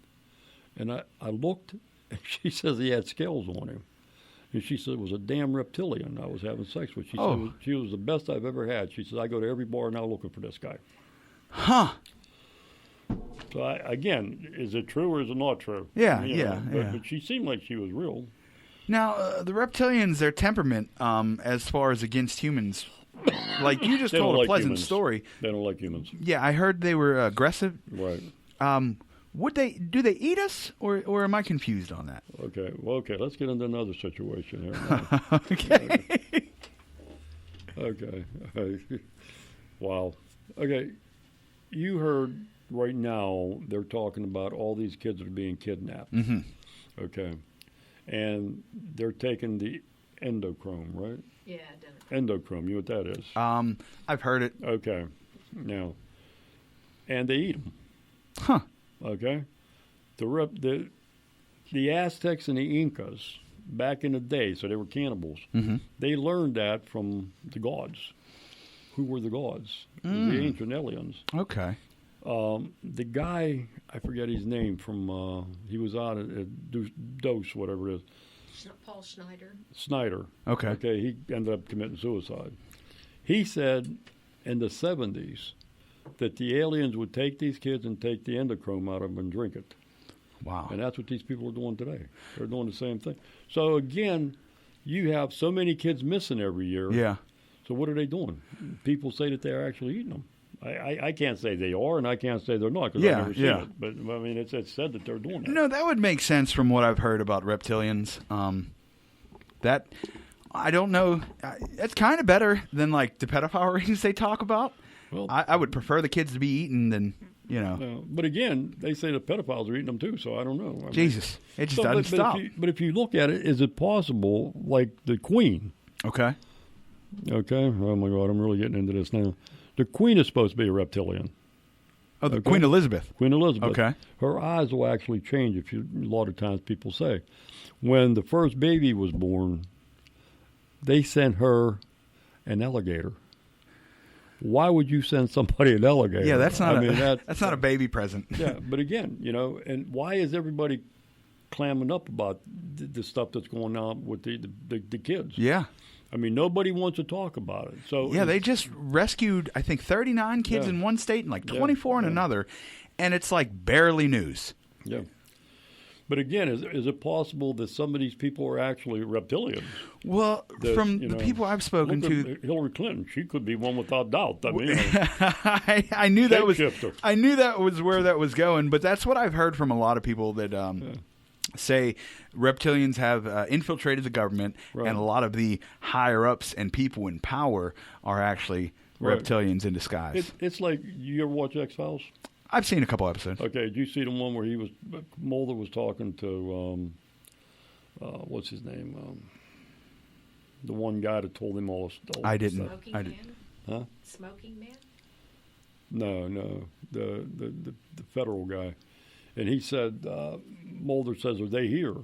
And I looked, and she says he had scales on him. And she said it was a damn reptilian I was having sex with. She said she was the best I've ever had. She said, I go to every bar now looking for this guy. Huh. So, again, is it true or is it not true? Yeah, But she seemed like she was real. Now, the reptilians, their temperament, as far as against humans, like you just told a pleasant story. They don't like humans. Yeah, I heard they were aggressive. Right. Do they eat us, or am I confused on that? Okay. Well, let's get into another situation here. Okay. Okay. Wow. Okay. You heard right now they're talking about all these kids that are being kidnapped. Mm-hmm. Okay. And they're taking the endochrome, right? Yeah, endochrome. You know what that is? I've heard it. Okay. Now, and they eat them. Huh. Okay. the Aztecs and the Incas back in the day, so they were cannibals. Mm-hmm. They learned that from the gods. Who were the gods? The ancient aliens. Okay. The guy, I forget his name, from he was out at Dose, whatever it is. Paul Schneider. Snyder. Okay. Okay, he ended up committing suicide. He said in the 70s that the aliens would take these kids and take the endochrome out of them and drink it. Wow. And that's what these people are doing today. They're doing the same thing. So, again, you have so many kids missing every year. Yeah. So what are they doing? People say that they're actually eating them. I can't say they are, and I can't say they're not, because I've never seen it. But, I mean, it's said that they're doing that. No, that would make sense from what I've heard about reptilians. That, I don't know. It's kind of better than, like, the pedophile rings they talk about. Well, I would prefer the kids to be eaten than, you know. But, again, they say the pedophiles are eating them, too, so I don't know. Jesus. It just doesn't stop. But if you look at it, is it possible, like the Queen? Okay. Okay. Oh, my God, I'm really getting into this now. The Queen is supposed to be a reptilian. Oh, the Queen Elizabeth. Queen Elizabeth. Okay. Her eyes will actually change, a lot of times people say. When the first baby was born, they sent her an alligator. Why would you send somebody an alligator? Yeah, that's not that's not a baby present. Yeah, but again, you know, and why is everybody clamming up about the stuff that's going on with the kids? Yeah. I mean, nobody wants to talk about it. So yeah, they just rescued, I think, 39 kids in one state and like 24 in another, and it's like barely news. Yeah. But again, is it possible that some of these people are actually reptilians? Well, from the people I've spoken to, Hillary Clinton, she could be one without doubt. I mean, I knew that was where that was going, but that's what I've heard from a lot of people that say reptilians have infiltrated the government, and a lot of the higher-ups and people in power are actually reptilians in disguise. It's like, you ever watch X-Files? I've seen a couple episodes. Okay, did you see the one where Mulder was talking to, what's his name? The one guy that told him all this. I didn't. Smoking Man? Huh? Smoking Man? No, the federal guy. And he said, Mulder says, are they here?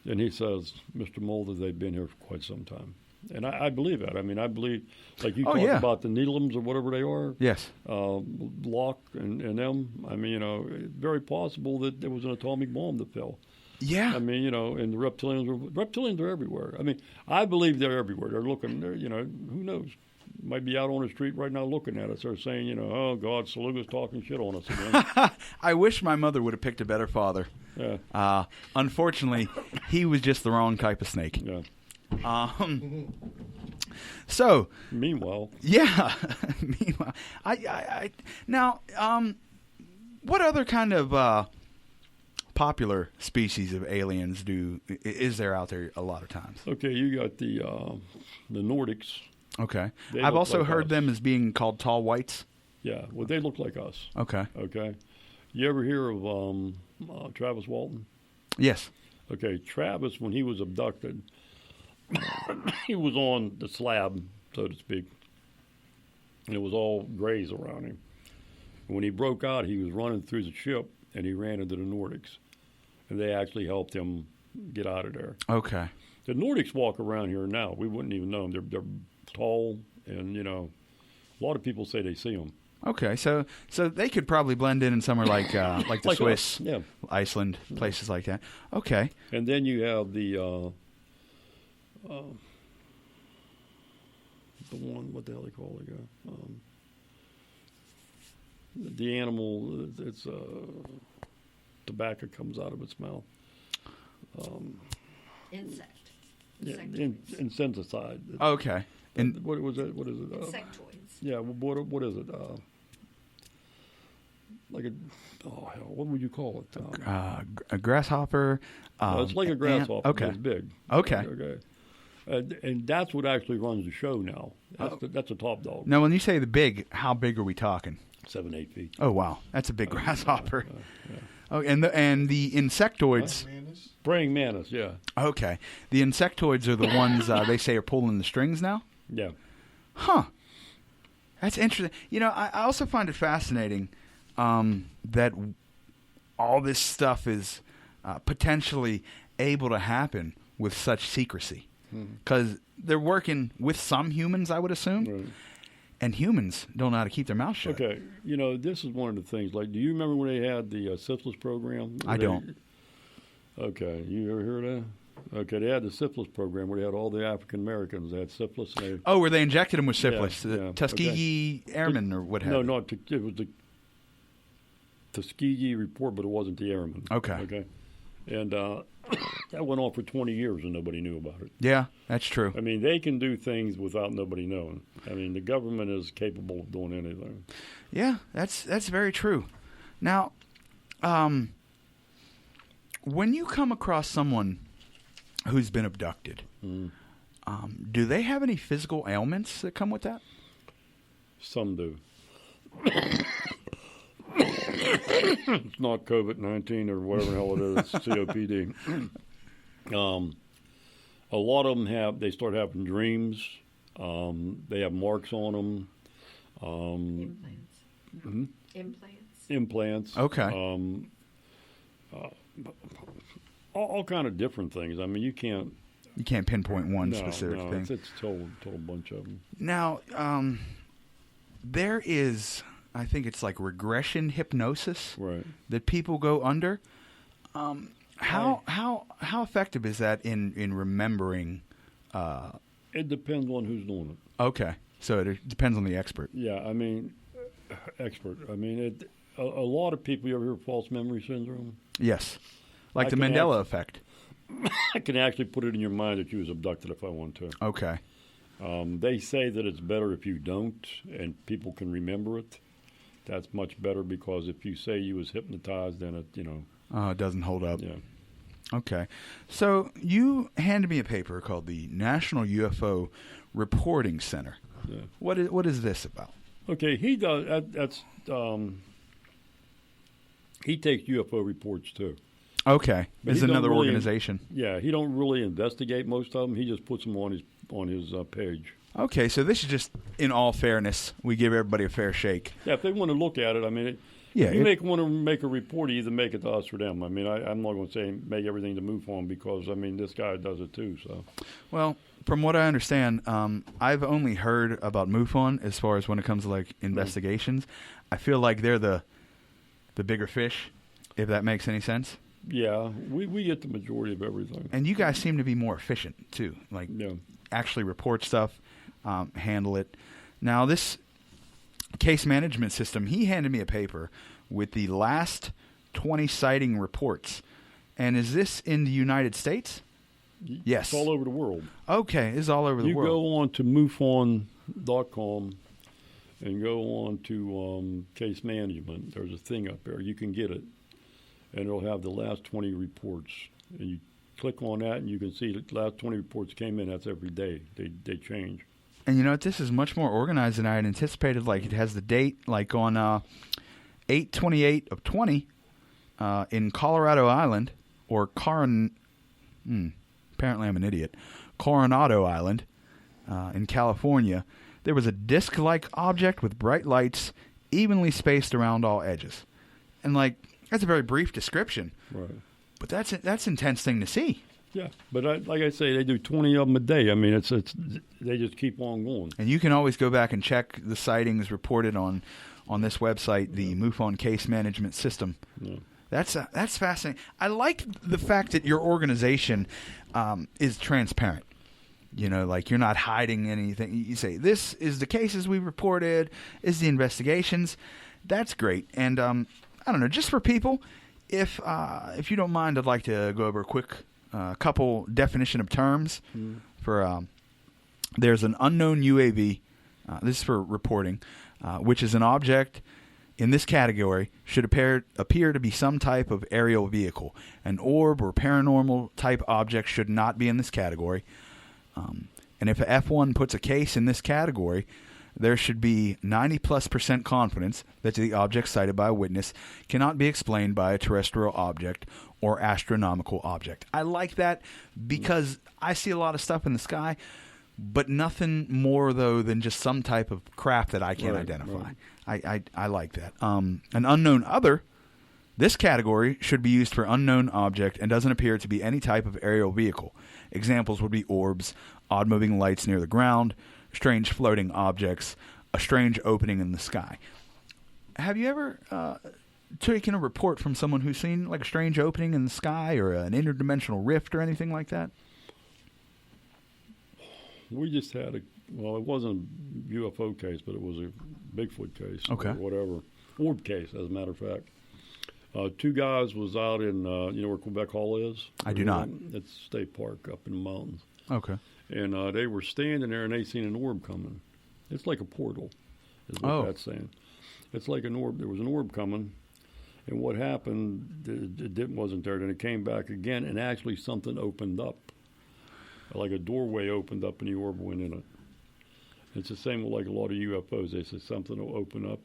And he says, Mr. Mulder, they've been here for quite some time. And I believe that. I mean, I believe, like you talked about the Needlams or whatever they are. Yes. Locke and them. I mean, you know, very possible that there was an atomic bomb that fell. Yeah. I mean, you know, and the reptilians are everywhere. I mean, I believe they're everywhere. They're looking, you know, who knows? Might be out on the street right now looking at us. They're saying, you know, oh, God, Saluga's talking shit on us again. I wish my mother would have picked a better father. Yeah. Unfortunately, he was just the wrong type of snake. Yeah. So. Meanwhile. Yeah. Meanwhile. Now, what other kind of popular species of aliens is there out there a lot of times? Okay, you got the Nordics. Okay. I've also like heard us. them as being called tall whites. Yeah, well, they look like us. Okay. Okay. You ever hear of Travis Walton? Yes. Okay, Travis, when he was abducted, he was on the slab, so to speak, and it was all grays around him. And when he broke out, he was running through the ship, and he ran into the Nordics, and they actually helped him get out of there. Okay. The Nordics walk around here now. We wouldn't even know them. They're tall, and, you know, a lot of people say they see them. Okay, so they could probably blend in somewhere like the Swiss, Iceland, places like that. Okay. And then you have the one, what the hell they call the guy? The animal, it's tobacco comes out of its mouth. Insect. Yeah, insecticide. Okay. And what was it? What is it? Insectoids. Yeah. What is it? Like what would you call it? A grasshopper. It's like a grasshopper. Okay. But it's big. Okay. And that's what actually runs the show now. That's a top dog. Now, when you say the big, how big are we talking? 7-8 feet. Oh wow, that's a big grasshopper. Yeah. Oh, and the insectoids. Praying mantis, yeah. Okay, the insectoids are the ones they say are pulling the strings now. Yeah. Huh. That's interesting. You know, I also find it fascinating that all this stuff is potentially able to happen with such secrecy. Because they're working with some humans, I would assume, Right. and humans don't know how to keep their mouth shut. Okay, this is one of the things. Like, do you remember when they had the syphilis program? I don't. Okay, you ever heard of that? Okay, they had the syphilis program where they had all the African Americans. They had syphilis. And Oh, where they injected them with syphilis, the yeah, Tuskegee Airmen or what have no, you. no, it was the Tuskegee report, but it wasn't the Airmen. Okay. Okay, and that went on for 20 years and nobody knew about it. Yeah, that's true. I mean, they can do things without nobody knowing. I mean, the government is capable of doing anything. Yeah, that's very true. Now, when you come across someone who's been abducted, do they have any physical ailments that come with that? Some do. It's not COVID-19 or whatever the hell it is, it's COPD. A lot of them they start having dreams. They have marks on them. Implants. Okay. All kind of different things. I mean, you can't pinpoint one specific thing. It's a total bunch of them. Now, there is, I think it's like regression hypnosis Right. that people go under. How effective is that in remembering? It depends on who's doing it. Okay, so it depends on the expert. Yeah, I mean, expert. I mean, a lot of people. You ever hear of false memory syndrome? Yes, like I the can Mandela effect. I can actually put it in your mind that you was abducted if I want to. Okay. They say that it's better if you don't, and people can remember it. That's much better because if you say you was hypnotized, then It doesn't hold up. yeah. Okay. So you handed me a paper called the National UFO Reporting Center. Yeah. What is this about? Okay, he does. He takes UFO reports too. Okay. But Is he don't another really- organization. Yeah, he don't really investigate most of them. He just puts them on his page. Okay, so this is just, in all fairness, we give everybody a fair shake. Yeah, if they want to look at it, I mean, Yeah, if you want to make a report, you either make it to us or them. I mean, I'm not going to say make everything to move on because, I mean, this guy does it too. So, Well, from what I understand, I've only heard about MUFON as far as when it comes to like investigations. I feel like they're the bigger fish, if that makes any sense. yeah, we get the majority of everything. And you guys seem to be more efficient too. Like Yeah. actually report stuff, handle it. Now this case management system, he handed me a paper with the last 20 sighting reports. And is this in the United States? Yes. It's all over the world. Okay, it's all over the You world. go on to MUFON.com and go on to case management. There's a thing up there. You can get it. And it'll have the last 20 reports. And you click on that, and you can see the last 20 reports came in. That's every day. They change. And you know what? This is much more organized than I had anticipated. Like, it has the date, like on 8/28 of 20 in Colorado Island, or apparently I'm an idiot, Coronado Island in California. There was a disc-like object with bright lights evenly spaced around all edges. And, like, that's a very brief description. Right. But that's intense thing to see. Yeah, but like I say, they do 20 of them a day. I mean, it's they just keep on going. And you can always go back and check the sightings reported on this website, the MUFON Case Management System. Yeah. That's fascinating. I like the fact that your organization is transparent. You know, like you're not hiding anything. You say, this is the cases we reported, is the investigations. That's great. And I don't know, just for people, if you don't mind, I'd like to go over a quick couple definition of terms for there's an unknown UAV. This is for reporting, which is an object in this category should appear to be some type of aerial vehicle. An orb or paranormal type object should not be in this category. And if a F1 puts a case in this category, there should be 90+% confidence that the object cited by a witness cannot be explained by a terrestrial object or astronomical object. I like that because I see a lot of stuff in the sky, but nothing more, though, than just some type of craft that I can't identify. Right. I like that. An unknown other This category should be used for unknown object and doesn't appear to be any type of aerial vehicle. Examples would be orbs, odd moving lights near the ground, strange floating objects, a strange opening in the sky. Have you ever taken a report from someone who's seen like a strange opening in the sky or an interdimensional rift or anything like that? We just had it wasn't a UFO case, but it was a Bigfoot case. Okay. Or whatever. Orb case, as a matter of fact. Two guys was out in, you know where Quebec Hall is? I do not. It's a state park up in the mountains. Okay. And they were standing there, and they seen an orb coming. It's like a portal, is what that's saying. It's like an orb. There was an orb coming, and what happened, it wasn't there. Then it came back again, and actually something opened up. Like a doorway opened up, and the orb went in it. It's the same with like a lot of UFOs. They say something will open up,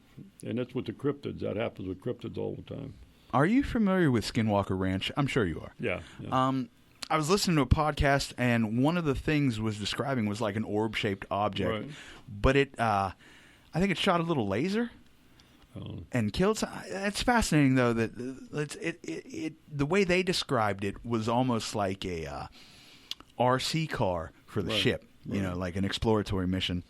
and that's with the cryptids. That happens with cryptids all the time. Are you familiar with Skinwalker Ranch? I'm sure you are. Yeah. I was listening to a podcast, and one of the things was describing was like an orb-shaped object, Right. but I think it shot a little laser and killed. It's fascinating though that the way they described it was almost like a RC car for the ship, you know, like an exploratory mission.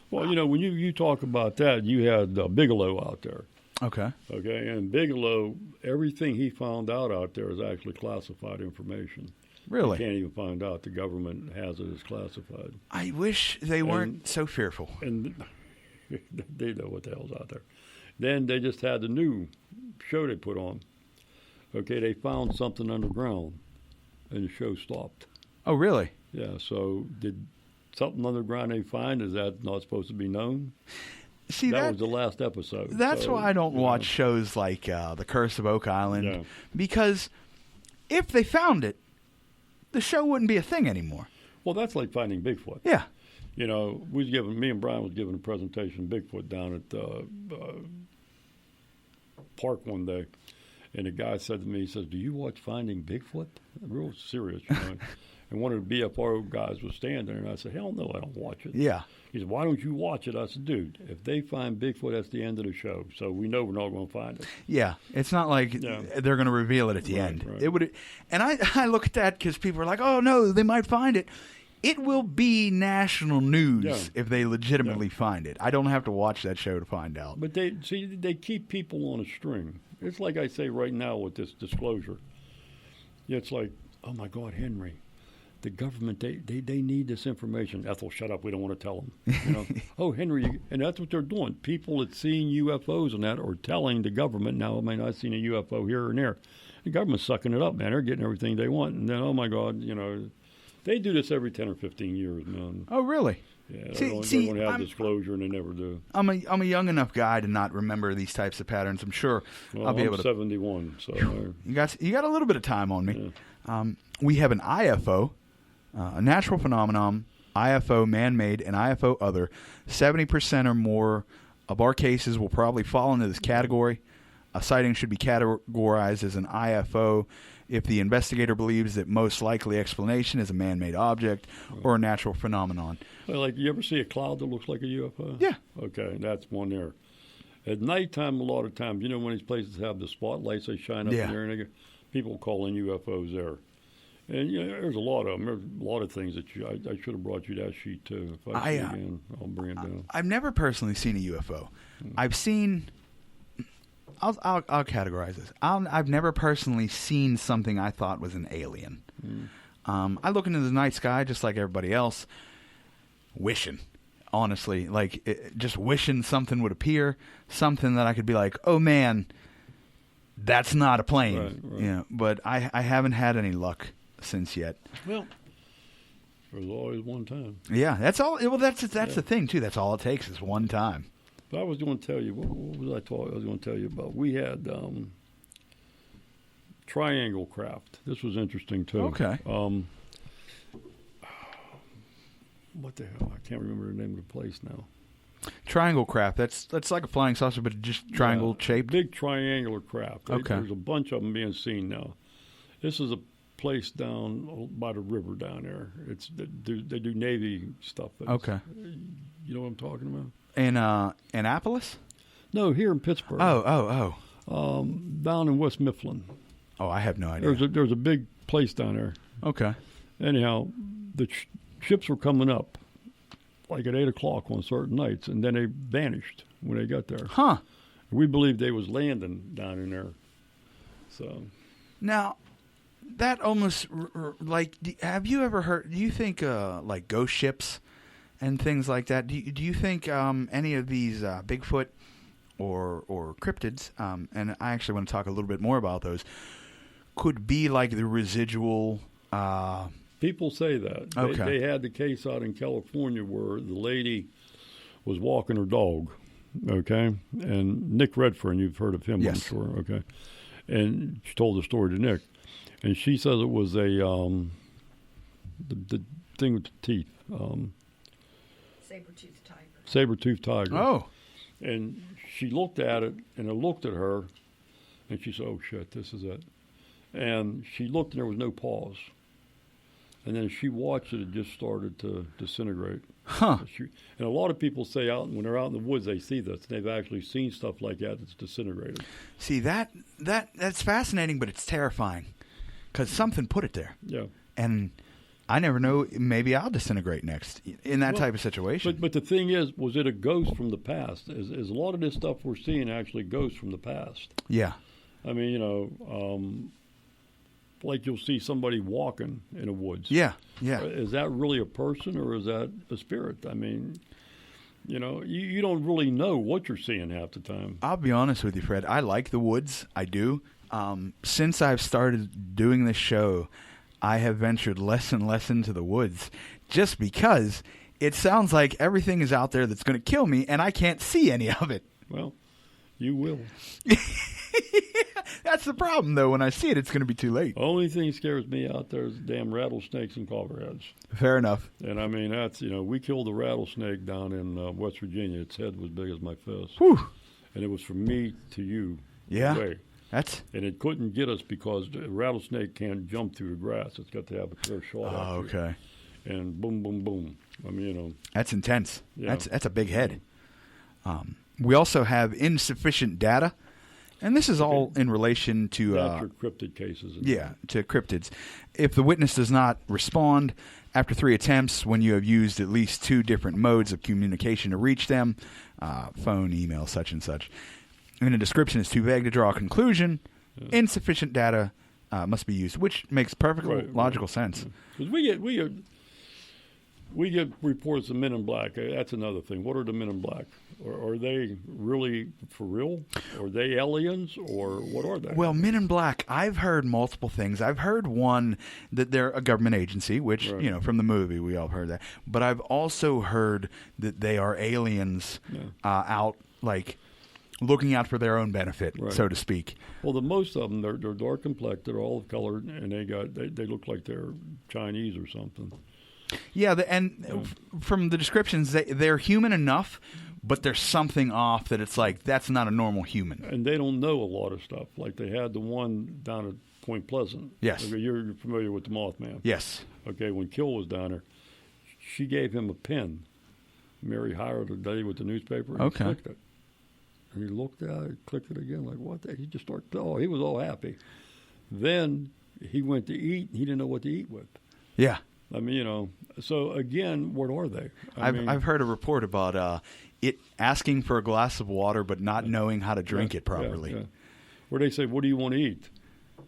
Well, you know, when you talk about that, you had Bigelow out there. Okay. Okay, and Bigelow, everything he found out there is actually classified information. Really? You can't even find out. The government has it as classified. I wish they weren't so fearful. And they know what the hell's out there. Then they just had the new show they put on. Okay, they found something underground, and the show stopped. Oh, really? Yeah, so did something underground they find, is that not supposed to be known? See, that was the last episode. That's why I don't watch shows like The Curse of Oak Island, because if they found it, the show wouldn't be a thing anymore. Well, that's like finding Bigfoot. Yeah. You know, me and Brian was giving a presentation Bigfoot down at park one day, and the guy said to me, he says, "Do you watch Finding Bigfoot?" Real serious, you know. And one of the BFR guys was standing there, and I said, "Hell no, I don't watch it." Yeah. He said, "Why don't you watch it?" I said, "Dude, if they find Bigfoot, that's the end of the show. So we know we're not going to find it." Yeah, it's not like they're going to reveal it at the end. Right. It would, and I look at that because people are like, "Oh no, they might find it." It will be national news if they legitimately find it. I don't have to watch that show to find out. But they keep people on a string. It's like I say right now with this disclosure. It's like, oh my God, Henry. The government, they need this information. Ethel, shut up. We don't want to tell them. You know? Oh, Henry, and that's what they're doing. People that seeing UFOs and that are telling the government, now, I mean, I've seen a UFO here and there. The government's sucking it up, man. They're getting everything they want. And then, oh, my God, you know, they do this every 10 or 15 years, man. Oh, really? Yeah, they're going to have disclosure, and they never do. I'm a young enough guy to not remember these types of patterns. I'm sure I'll be able to. 71, so. You got a little bit of time on me. Yeah. We have an IFO. A natural phenomenon, IFO man-made, and IFO other. 70% or more of our cases will probably fall into this category. A sighting should be categorized as an IFO if the investigator believes that most likely explanation is a man-made object or a natural phenomenon. Well, like, you ever see a cloud that looks like a UFO? Yeah. Okay, that's one there. At nighttime, a lot of times, you know when these places have the spotlights, they shine up in there, and people call in UFOs there. And you know, there's a lot of them. There's a lot of things that I should have brought you that sheet too. If I see it again, I'll bring it down. I've never personally seen a UFO. I've seen. I'll categorize this. I've never personally seen something I thought was an alien. I look into the night sky just like everybody else, wishing. Honestly, like just wishing something would appear, something that I could be like, oh man, that's not a plane. Right. You know, but I haven't had any luck since yet. Well, there's always one time. Yeah, that's all. Well, that's the thing too. That's all it takes is one time. But I was going to tell you, what was I was going to tell you about? We had triangle craft. This was interesting too. Okay. What the hell? I can't remember the name of the place now. Triangle craft. That's like a flying saucer, but just triangle shaped. Big triangular craft. Okay. There's a bunch of them being seen now. This is a place down by the river down there. They do Navy stuff. Okay. You know what I'm talking about? In Annapolis? No, here in Pittsburgh. Oh. down in West Mifflin. Oh, I have no idea. There's a big place down there. Okay. Anyhow, the ships were coming up like at 8 o'clock on certain nights, and then they vanished when they got there. Huh. We believed they was landing down in there. So Now, that almost like, have you ever heard? Do you think like ghost ships and things like that? Do you think any of these Bigfoot or cryptids? And I actually want to talk a little bit more about those. Could be like the residual. people say that. Okay. They had the case out in California where the lady was walking her dog. Okay, and Nick Redfern, you've heard of him, Yes. I'm sure. Okay, and she told the story to Nick, and she says it was a the thing with the teeth, Saber-toothed tiger. saber-toothed tiger. Oh. And she looked at it, and it looked at her, and she said, "Oh shit, this is it." And she looked, and there was no paws. And then she watched it; it just started to disintegrate. Huh. And a lot of people say when they're out in the woods, they see this. They've actually seen stuff like that that's disintegrated. See, that's fascinating, but it's terrifying because something put it there. Yeah. And I never know. Maybe I'll disintegrate next in that type of situation. But the thing is, was it a ghost from the past? Is a lot of this stuff we're seeing actually ghosts from the past? Yeah. I mean, like you'll see somebody walking in the woods. Yeah. Yeah. Is that really a person or is that a spirit? I mean, you don't really know what you're seeing half the time. I'll be honest with you, Fred. I like the woods. I do. Since I've started doing this show, I have ventured less and less into the woods just because it sounds like everything is out there that's going to kill me and I can't see any of it. Well, you will. That's the problem, though. When I see it, it's going to be too late. Only thing scares me out there is damn rattlesnakes and copperheads. Fair enough. And I mean, that's, we killed a rattlesnake down in West Virginia. Its head was big as my fist. Whew. And it was from me to you. Yeah. Away. And it couldn't get us because the rattlesnake can't jump through the grass. It's got to have a clear shot. Oh, okay. And boom, boom, boom. I mean, That's intense. Yeah. That's a big head. We also have insufficient data, and this is all in relation to that's your cryptid cases. to cryptids. If the witness does not respond after 3 attempts, when you have used at least 2 different modes of communication to reach them, phone, email, such and such, and a description is too vague to draw a conclusion, insufficient data must be used, which makes perfectly logical sense. Because we get reports of Men in Black. That's another thing. What are the Men in Black? Are they really for real? Are they aliens, or what are they? Well, Men in Black, I've heard multiple things. I've heard one that they're a government agency, which, from the movie, we all heard that. But I've also heard that they are aliens out, like, looking out for their own benefit, so to speak. Well, the most of them, they're dark complected, they're olive colored, and they look like they're Chinese or something. Yeah, from the descriptions, they're human enough, but there's something off that it's like, that's not a normal human. And they don't know a lot of stuff. Like they had the one down at Point Pleasant. Yes. Okay, you're familiar with the Mothman. Yes. Okay, when Kill was down there, she gave him a pen. Mary hired a day with the newspaper and clicked it. And he looked at it, clicked it again, like, what the? He just started, he was all happy. Then he went to eat, and he didn't know what to eat with. Yeah. I mean, so again, what are they? I've heard a report about it asking for a glass of water but not knowing how to drink it properly. Yeah. Where they say, what do you want to eat?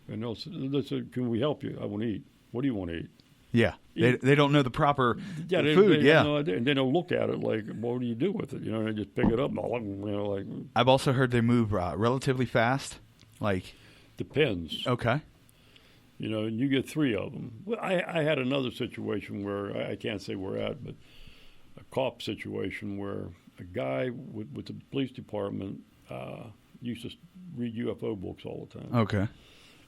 And they'll say, can we help you? I want to eat. What do you want to eat? Yeah. They don't know the proper food. They have no idea. And they don't look at it like, what do you do with it? They just pick it up. Like. I've also heard they move relatively fast. Like. Depends. Okay. And you get 3 of them. Well, I had another situation where, I can't say where at, but a cop situation where a guy with the police department used to read UFO books all the time. Okay.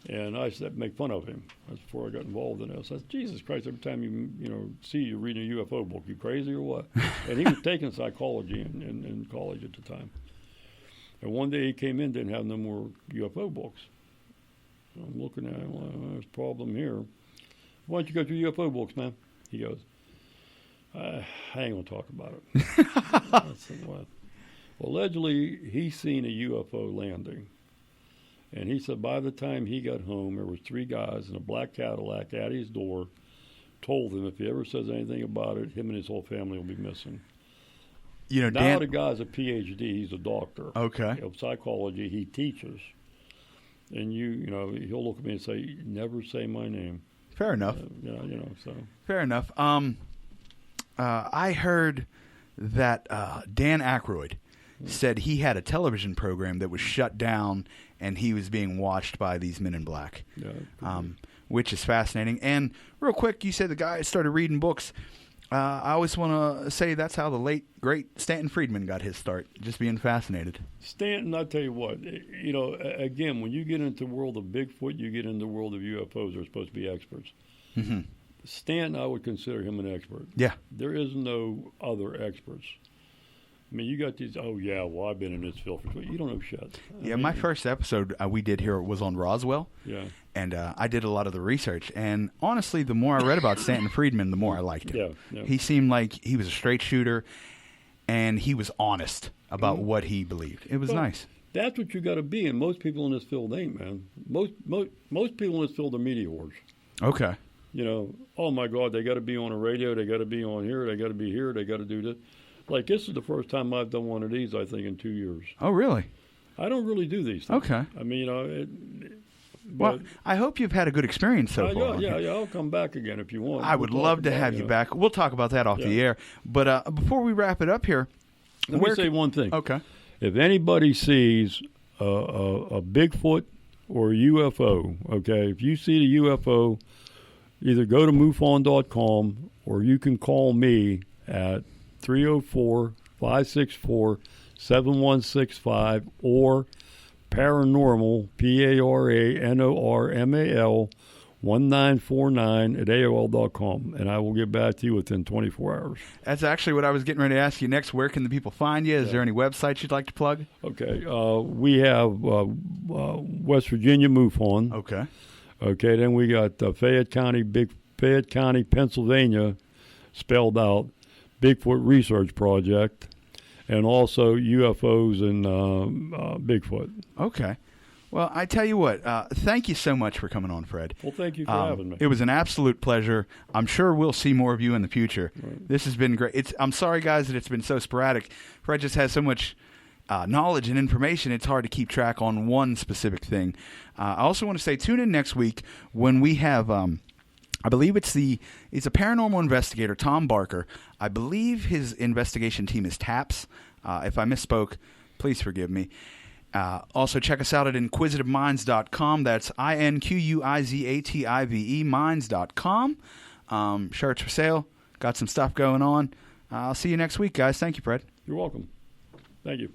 And I said, make fun of him. That's before I got involved in this. I said, Jesus Christ, every time you see you reading a UFO book, you crazy or what? And he was taking psychology in college at the time. And one day he came in, didn't have no more UFO books. So I'm looking at him, well, there's a problem here. Why don't you go through UFO books, man? He goes, I ain't going to talk about it. I said, well, allegedly, he's seen a UFO landing. And he said by the time he got home, there was 3 guys in a black Cadillac at his door, told him if he ever says anything about it, him and his whole family will be missing. You know, Now Dan. the guy's a PhD. He's a doctor Okay. of psychology. He teaches. And you know, he'll look at me and say, never say my name. Fair enough. So. Fair enough. I heard that Dan Aykroyd said he had a television program that was shut down and he was being watched by these men in black, which is fascinating. And real quick, you said the guy started reading books. I always want to say that's how the late, great Stanton Friedman got his start, just being fascinated. Stanton, I'll tell you what, you know, again, when you get into the world of Bigfoot, you get into the world of UFOs, they're supposed to be experts. Mm-hmm. Stanton, I would consider him an expert. Yeah. There is no other experts. I mean, you got these, oh, yeah, well, I've been in this field for 20. You don't know shit. Yeah, my first episode we did here was on Roswell. Yeah. And I did a lot of the research. And honestly, the more I read about Stanton Friedman, the more I liked him. Yeah. He seemed like he was a straight shooter, and he was honest about what he believed. It was nice. That's what you got to be, and most people in this field ain't, man. Most people in this field are media whores. Okay. You know, oh, my God, they got to be on a radio, they got to be on here, they got to be here, they got to do this. Like, this is the first time I've done one of these, I think, in 2 years. Oh, really? I don't really do these things. Okay. I mean, you know, well, I hope you've had a good experience so far. Yeah, I'll come back again if you want. I would love to have you back. We'll talk about that off the air. But before we wrap it up here, let me say one thing. Okay. If anybody sees a Bigfoot or a UFO, okay, if you see the UFO, either go to MUFON.com or you can call me at 304-564-7165 or paranormal, PARANORMAL 1949 at AOL.com, and I will get back to you within 24 hours. That's actually what I was getting ready to ask you next. Where can the people find you? Is there any websites you'd like to plug? Okay. We have West Virginia MUFON. Okay. Okay, then we got Fayette County, Pennsylvania, spelled out, Bigfoot Research Project, and also UFOs and Bigfoot. Okay. Well, I tell you what, thank you so much for coming on, Fred. Well, thank you for having me. It was an absolute pleasure. I'm sure we'll see more of you in the future. Right. This has been great. I'm sorry, guys, that it's been so sporadic. Fred just has so much knowledge and information, it's hard to keep track on one specific thing. I also want to say tune in next week when we have... I believe it's a paranormal investigator, Tom Barker. I believe his investigation team is TAPS. If I misspoke, please forgive me. Also, check us out at inquisitiveminds.com. That's INQUIZATIVE minds.com. Shirts for sale. Got some stuff going on. I'll see you next week, guys. Thank you, Fred. You're welcome. Thank you.